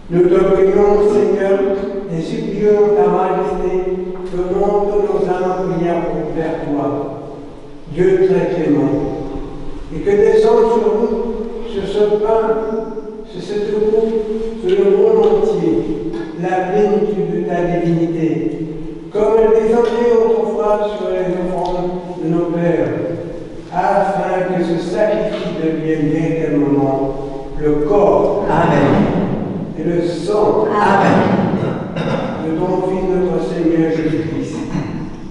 Nous te prions, Seigneur, et supplions ta majesté que monte nos âmes prières vers toi, Dieu très clément, et que descende sur nous, sur ce pain, sur cette coupe, sur le monde entier, la plénitude de ta divinité, comme elle descendait autrefois sur les offrandes de nos pères, afin que ce sacrifice devienne véritablement le corps Amen. et le sang Amen. de ton Fils notre Seigneur Jésus-Christ,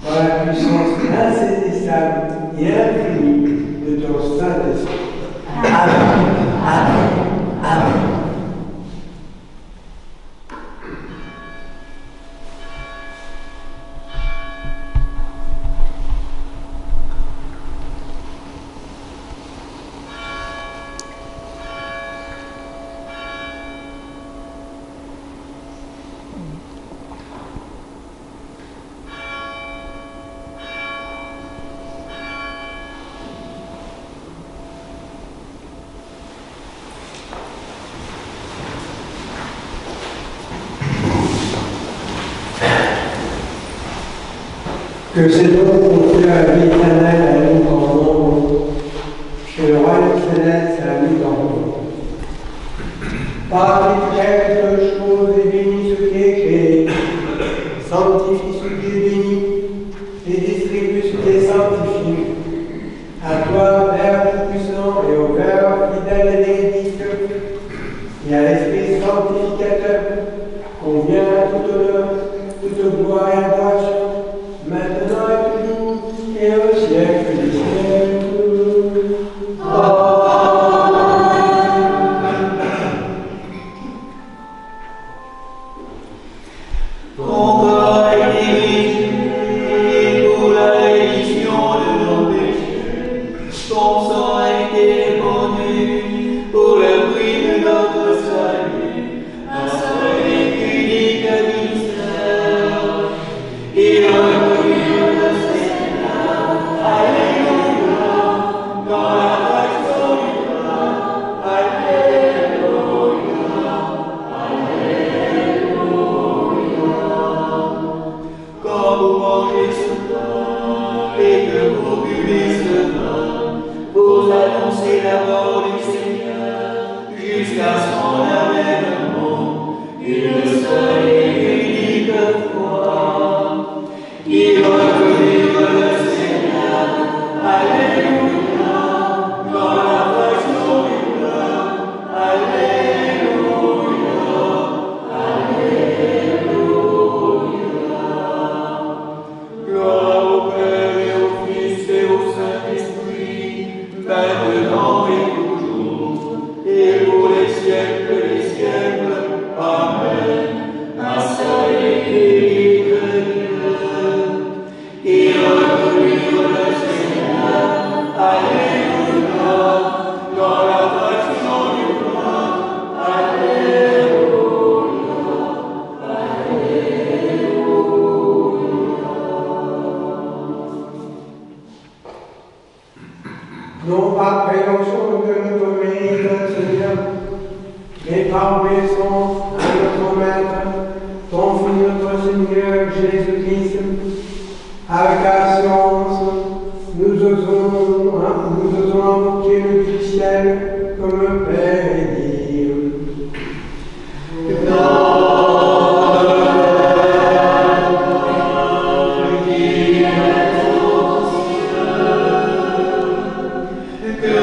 par la puissance insaisissable et infinie de ton Saint-Esprit. Amen. Amen. Amen. Que ces dons confiés à la vie éternelle à nous dans le monde, que le royaume céleste à nous dans le monde. Par qui crée toute chose et bénit ce qui est créé, sanctifie ce qui est béni, et distribue ce qui est sanctifié. À toi, Père Tout-Puissant, et au Père fidèle et véridique, et à l'Esprit sanctificateur, convient tout honneur, toute gloire et adoration, maintenant et toujours, et au siècle des siècles. Ton corps est érigé pour la rémission de nos péchés. Ton sang a été répandu pour le prix de notre salut. Un seul et unique mystère. Il recule le Seigneur. Alléluia. Dans la faction du pain. Alléluia. Quand vous mangez ce pain et que vous buvez ce vin, vous annoncez la mort du Seigneur jusqu'à son avènement, une seule et unique fois. Il recule le Seigneur, Alléluia, dans la faction du pain, Alléluia. Gloire au Père et au Fils et au Saint-Esprit, maintenant et toujours, et pour les siècles des siècles. Amen. Un seul et unique Dieu. Il recule le Seigneur. Alléluia. Dans la faction du pain. Alléluia. Non par prévention de notre mérite, Seigneur, mais par obéissance à notre Maître, ton Fils notre Seigneur Jésus-Christ, avec assurance, nous osons invoquer le du ciel comme Père et dire. Que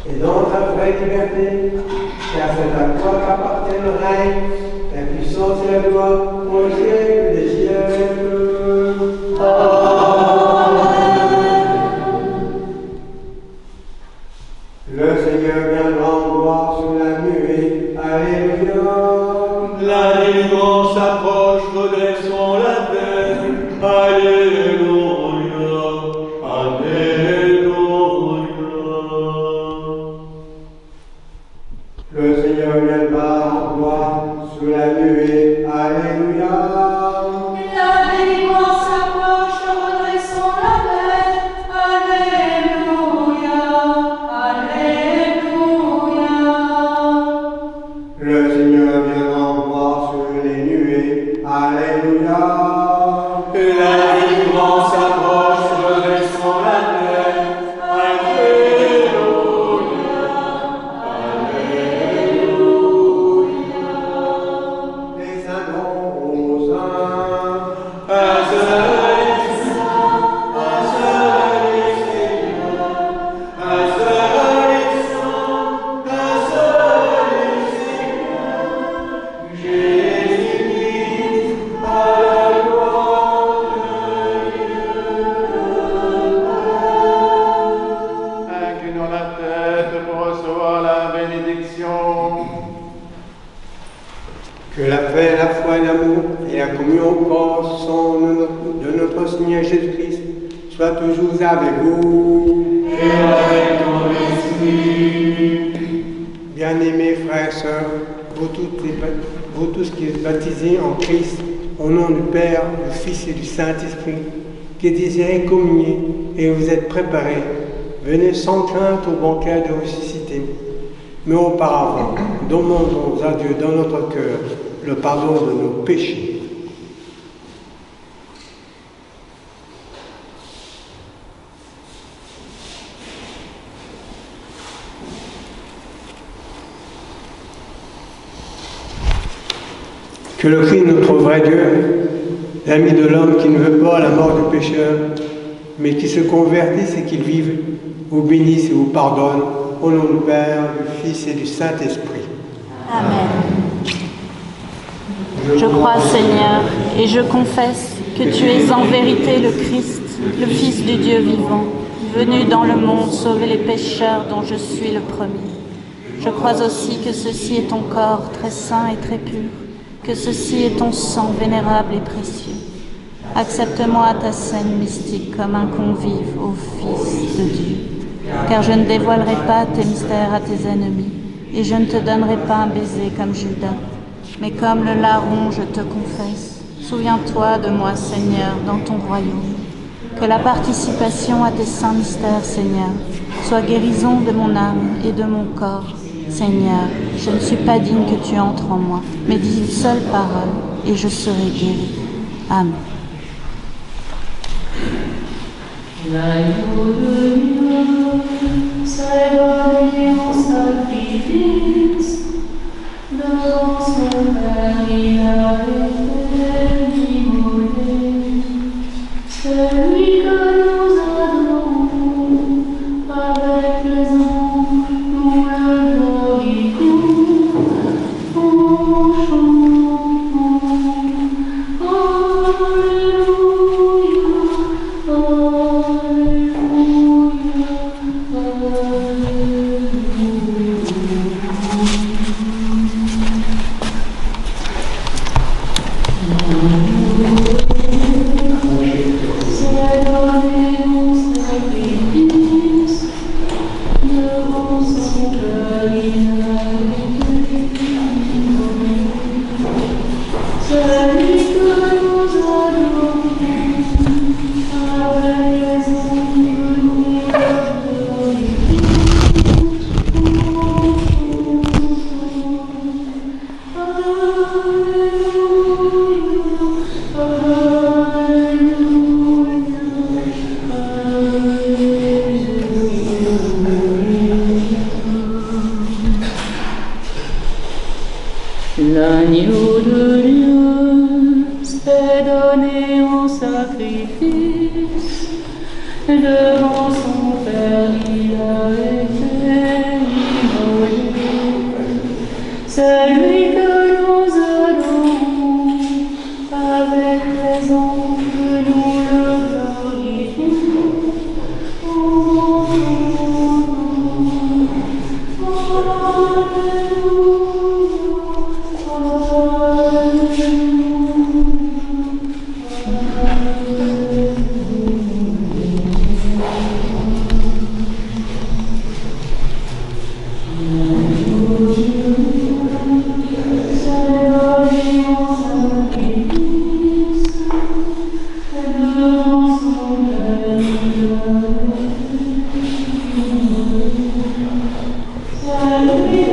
et dans ta vraie liberté, car c'est à toi qu'appartient le règne, la puissance et la gloire pour les siècles des siècles. Le Seigneur viendra en gloire sur la nuée. Alléluia. La délivrance approche, redressons la tête. Alléluia. Alléluia. Le Seigneur viendra en gloire sur la nuée. Alléluia. La délivrance approche, redressons la tête. Alléluia. Alléluia. Le Seigneur viendra en gloire sur les nuées. Alléluia. La délivrance approche, redressons la tête. Alléluia. Alléluia. Les saints aux saints. Un seul Seigneur, un seul Seigneur, un seul Saint, un seul Seigneur, Jésus-Christ, à la gloire de Dieu. Inclinons la tête pour recevoir la bénédiction. Que la paix, la foi et l'amour et la communion au corps sang de notre Seigneur Jésus-Christ soient toujours avec vous. Et avec ton esprit. Bien-aimés frères et sœurs, vous tous qui êtes baptisés en Christ, au nom du Père, du Fils et du Saint-Esprit, qui désirez communier et vous êtes préparés, venez sans crainte au banquet de ressuscité. Mais auparavant, demandons à Dieu dans notre cœur le pardon de nos péchés. Que le Christ, notre vrai Dieu, l'ami de l'homme qui ne veut pas la mort du pécheur, mais qui se convertisse et qu'il vive, vous bénisse et vous pardonne, au nom du Père, du Fils et du Saint-Esprit. Amen. Je crois, Seigneur, et je confesse que tu es en vérité le Christ, le Fils du Dieu vivant, venu dans le monde sauver les pécheurs dont je suis le premier. Je crois aussi que ceci est ton corps très saint et très pur, que ceci est ton sang vénérable et précieux. Accepte-moi à ta scène mystique comme un convive au Fils de Dieu, car je ne dévoilerai pas tes mystères à tes ennemis, et je ne te donnerai pas un baiser comme Judas, mais comme le larron je te confesse. Souviens-toi de moi, Seigneur, dans ton royaume. Que la participation à tes saints mystères, Seigneur, soit guérison de mon âme et de mon corps. Seigneur, je ne suis pas digne que tu entres en moi, mais dis une seule parole et je serai guéri. Amen. L'agneau de Dieu s'est donné en sacrifice, devant son Père il a été immolé. C'est lui que nous adorons, avec les anges nous le glorifions, en chantant L'agneau de Dieu s'est donné en sacrifice, devant son Père il a Alleluia.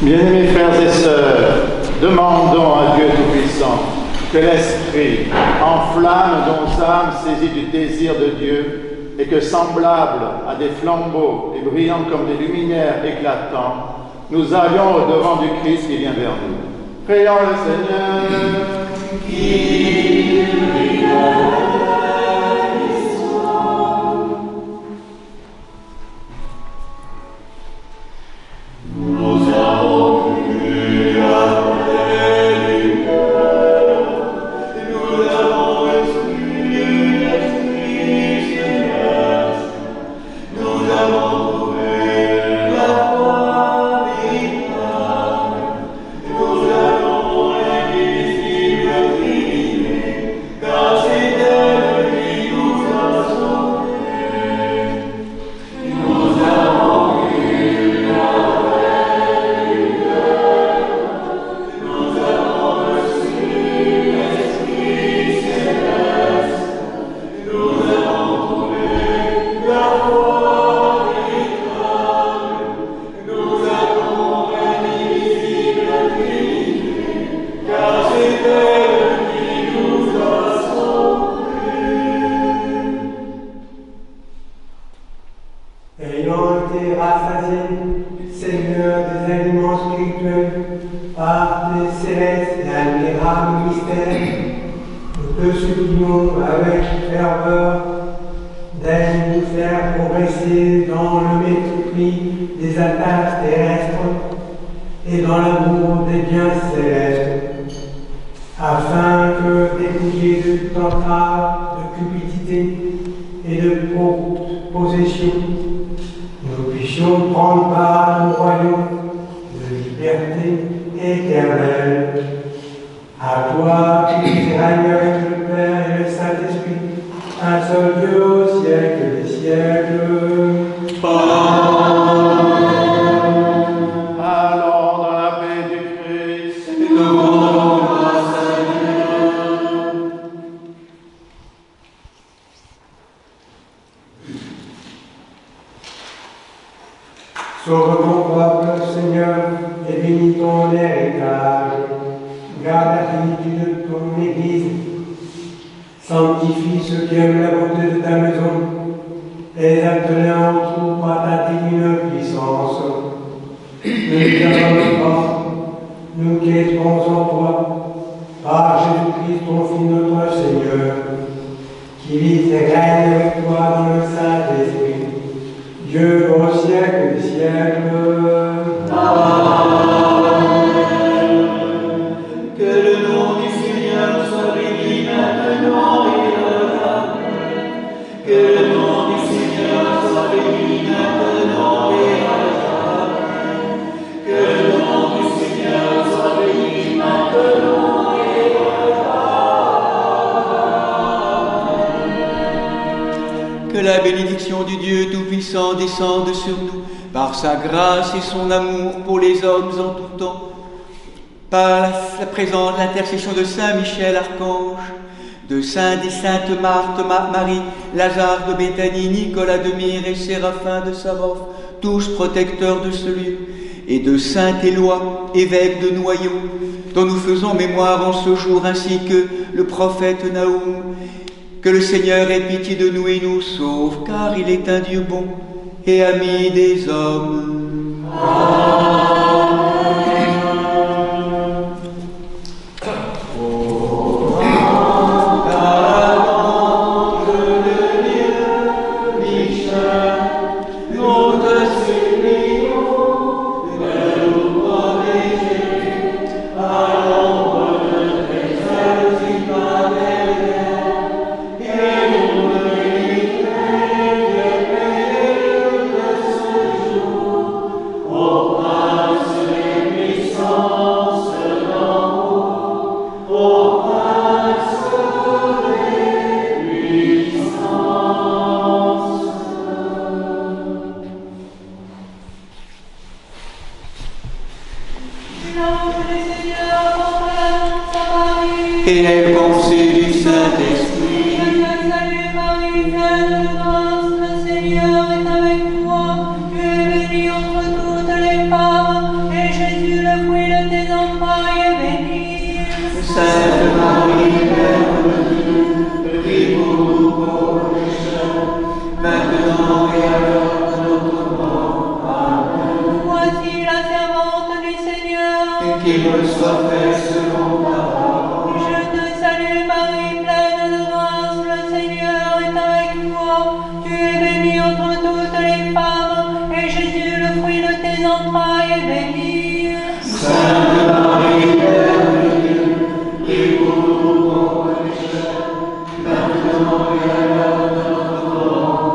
Bien-aimés frères et sœurs, demandons à Dieu Tout-Puissant que l'Esprit enflamme nos âmes saisies du désir de Dieu et que, semblables à des flambeaux et brillant comme des luminaires éclatants, nous allions au-devant du Christ qui vient vers nous. Prions le Seigneur. Sauve ton peuple, Seigneur, et bénis ton héritage. Garde la plénitude de ton Église. Sanctifie ceux qui aiment la beauté de ta maison. Exalte-les en tout par ta divine puissance. Ne nous abandonne pas, nous qui espérons en toi, par Jésus-Christ, ton Fils, notre Seigneur, qui vit et règne avec toi dans le Saint-Esprit, Dieu au siècle des siècles. Amen. Que le nom du Seigneur soit béni maintenant et à jamais. Que le nom du Seigneur soit béni maintenant et à jamais. Que le nom du Seigneur soit béni maintenant et à jamais. que la bénédiction du Dieu Tout-Puissant descende sur nous, par sa grâce et son amour pour les hommes en tout temps, par la présence, l'intercession de Saint Michel Archange, de Sainte et Sainte Marthe, Marie, Lazare de Béthanie, Nicolas de Myre et Séraphin de Sarov, tous protecteurs de ce lieu, et de Saint Éloi, évêque de Noyon, dont nous faisons mémoire en ce jour, ainsi que le prophète Naoum. Que le Seigneur ait pitié de nous et nous sauve, car il est un Dieu bon et ami des hommes. Et elle pensée du Saint-Esprit. Je te salue Marie, pleine de grâce, le Seigneur est avec toi. Tu es bénie entre toutes les femmes, et Jésus, le fruit de tes entrailles, est béni. Sainte Marie, Mère de Dieu, prie pour nous pauvres pécheurs, maintenant et à l'heure de notre mort. Amen. Voici la servante du Seigneur. Et qu'il me soit fait selon ta parole. Je te salue Marie, pleine de grâce, le Seigneur est avec toi. Tu es bénie entre toutes les femmes, et Jésus, le fruit de tes entrailles, est béni. Sainte Marie, Mère de Dieu, prie pour nous pauvres pécheurs, maintenant et à l'heure de notre mort.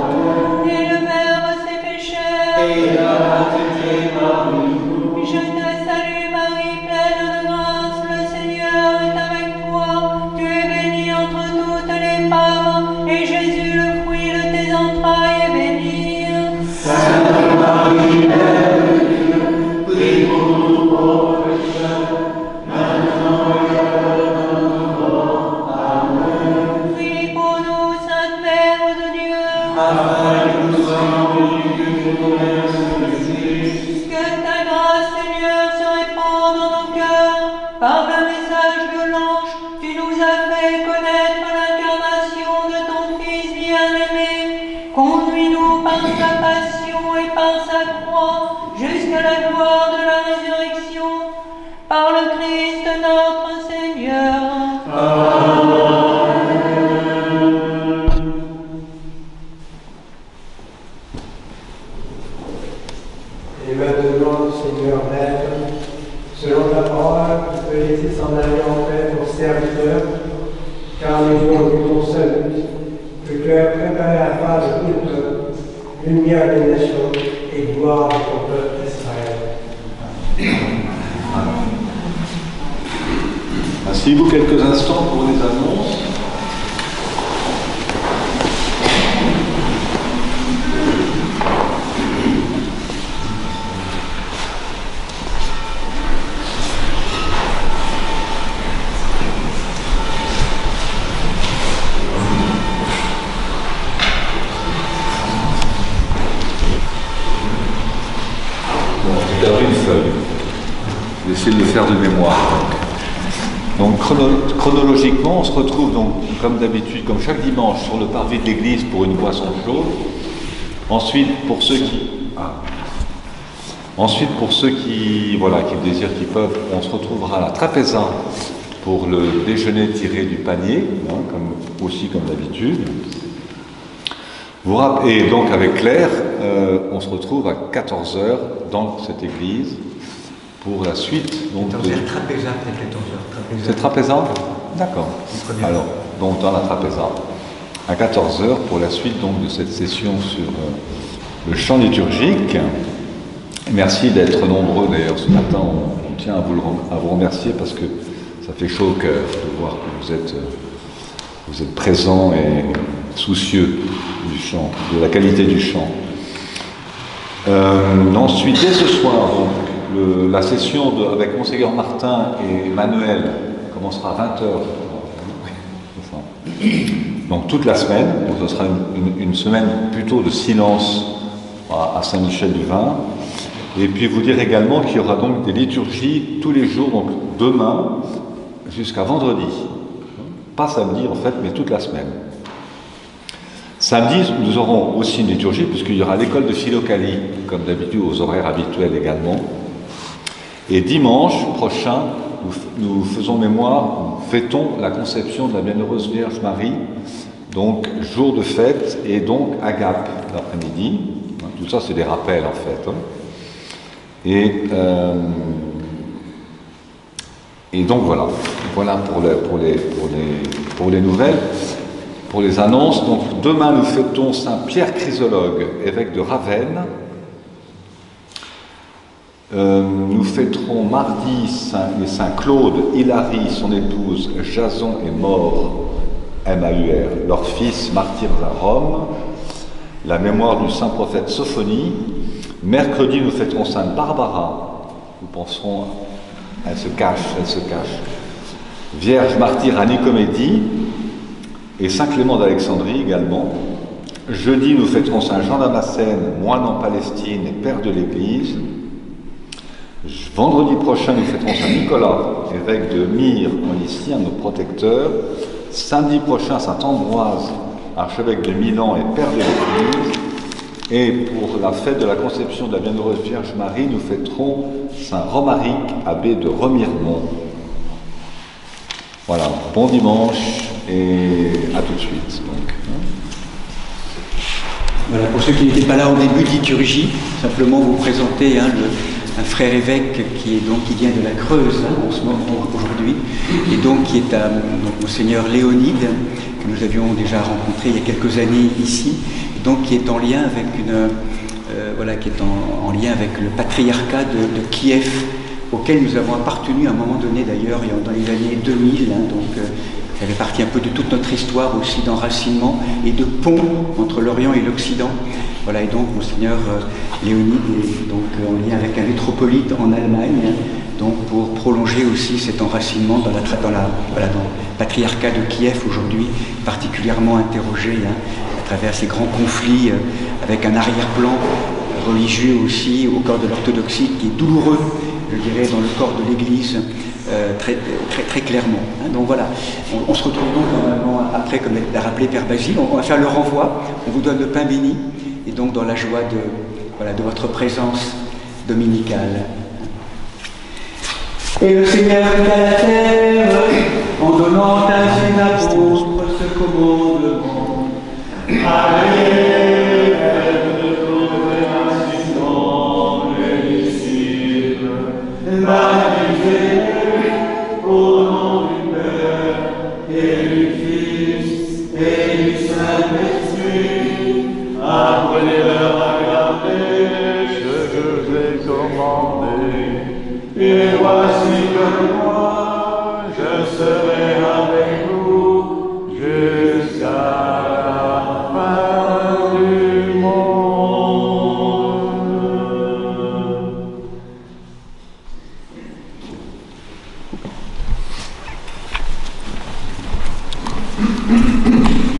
Amen. Et le Verbe s'est fait chair. Et la sainteté Marie. Je te salue Marie, pleine de grâce, le Seigneur est avec toi. Tu es bénie entre toutes les femmes, et Jésus, le fruit de tes entrailles, est béni. Sainte Marie, Mère de Dieu, prie pour nous pauvres pécheurs, maintenant et à l'heure de notre mort. Amen. Prie pour nous, Sainte Mère de Dieu. Afin que nous soyons bénis de ton Christ. Que ta grâce, Seigneur, se répande dans nos cœurs. Par le message de l'ange, tu nous as fait connaître l'incarnation de ton Fils bien-aimé. Conduis-nous par sa passion et par sa croix, jusqu'à la gloire de la résurrection. Par le Christ notre Seigneur. Et maintenant, Seigneur Maître, selon ta parole, tu peux laisser s'en aller en paix ton serviteur, car nous avons vu ton salut, que tu as préparé à part de tout le peuple, lumière des nations et gloire de ton peuple Israël. Asseyez-vous quelques instants pour les annonces. J'ai perdu une feuille. Je vais essayer de le faire de mémoire. Donc chronologiquement, on se retrouve donc comme d'habitude, comme chaque dimanche, sur le parvis de l'église pour une boisson chaude. Ensuite, pour ceux qui désirent, qui peuvent, on se retrouvera à la Trapézin pour le déjeuner tiré du panier, comme d'habitude. Et donc avec Claire, on se retrouve à 14h dans cette église pour la suite. Donc 14h, Trapézin, peut-être 14h. C'est Trapézin? D'accord. Alors, donc dans la Trapézin, à 14h pour la suite donc, de cette session sur le chant liturgique. Merci d'être nombreux d'ailleurs ce matin, on tient à vous remercier parce que ça fait chaud au cœur de voir que vous êtes présents et soucieux du chant, de la qualité du chant. Ensuite, dès ce soir, donc, la session avec Monseigneur Martin et Manuel commencera à 20h. Donc toute la semaine, donc ce sera une semaine plutôt de silence à Saint-Michel-du-Vin. Et puis vous dire également qu'il y aura donc des liturgies tous les jours, donc demain jusqu'à vendredi. Pas samedi en fait, mais toute la semaine. Samedi, nous aurons aussi une liturgie, puisqu'il y aura l'école de Philocalie, comme d'habitude, aux horaires habituels également. Et dimanche prochain, nous faisons mémoire, nous fêtons la conception de la Bienheureuse Vierge Marie, donc jour de fête, et donc agape l'après-midi. Tout ça, c'est des rappels en fait. Et donc voilà pour les nouvelles. Pour les annonces, donc demain nous fêtons Saint Pierre Chrysologue, évêque de Ravenne. Nous fêterons mardi les Saint Claude, Hilary, son épouse, Jason et Maure, M-A-U-R, leurs fils martyrs à Rome. La mémoire du saint prophète Sophonie. Mercredi nous fêterons Sainte Barbara. Nous penserons, elle se cache. Vierge martyre à Nicomédie. Et Saint Clément d'Alexandrie également. Jeudi, nous fêterons Saint Jean Damascène, moine en Palestine et père de l'Église. Vendredi prochain, nous fêterons Saint Nicolas, évêque de Myre en Lycie, un de nos protecteurs. Samedi prochain, Saint Ambroise, archevêque de Milan et père de l'Église. Et pour la fête de la conception de la Bienheureuse Vierge Marie, nous fêterons Saint Romaric, abbé de Remiremont. Voilà, bon dimanche. Et à tout de suite. Donc. Voilà, pour ceux qui n'étaient pas là au début de liturgie, simplement vous présenter un frère évêque qui vient de la Creuse en ce moment aujourd'hui, et donc qui est donc Monseigneur Léonide, que nous avions déjà rencontré il y a quelques années ici, et donc qui est en lien avec en lien avec le patriarcat de Kiev, auquel nous avons appartenu à un moment donné d'ailleurs dans les années 2000, ça fait partie un peu de toute notre histoire aussi d'enracinement et de pont entre l'Orient et l'Occident. Voilà, et donc Monseigneur Léonide est donc en lien avec un métropolite en Allemagne, donc pour prolonger aussi cet enracinement dans le patriarcat de Kiev aujourd'hui, particulièrement interrogé à travers ces grands conflits avec un arrière-plan religieux aussi au corps de l'orthodoxie qui est douloureux, je dirais, dans le corps de l'Église. Très clairement. Donc voilà, on se retrouve donc normalement après, comme l'a rappelé Père Basile, on va faire le renvoi, on vous donne le pain béni, et donc dans la joie de votre présence dominicale. Et le Seigneur est à la terre, en donnant ainsi l'apôtre ce commandement. Allez, au nom du Père et du Fils et du Saint-Esprit, apprenez-leur à garder ce que je vous ai commandé. Et voici que moi, je serai avec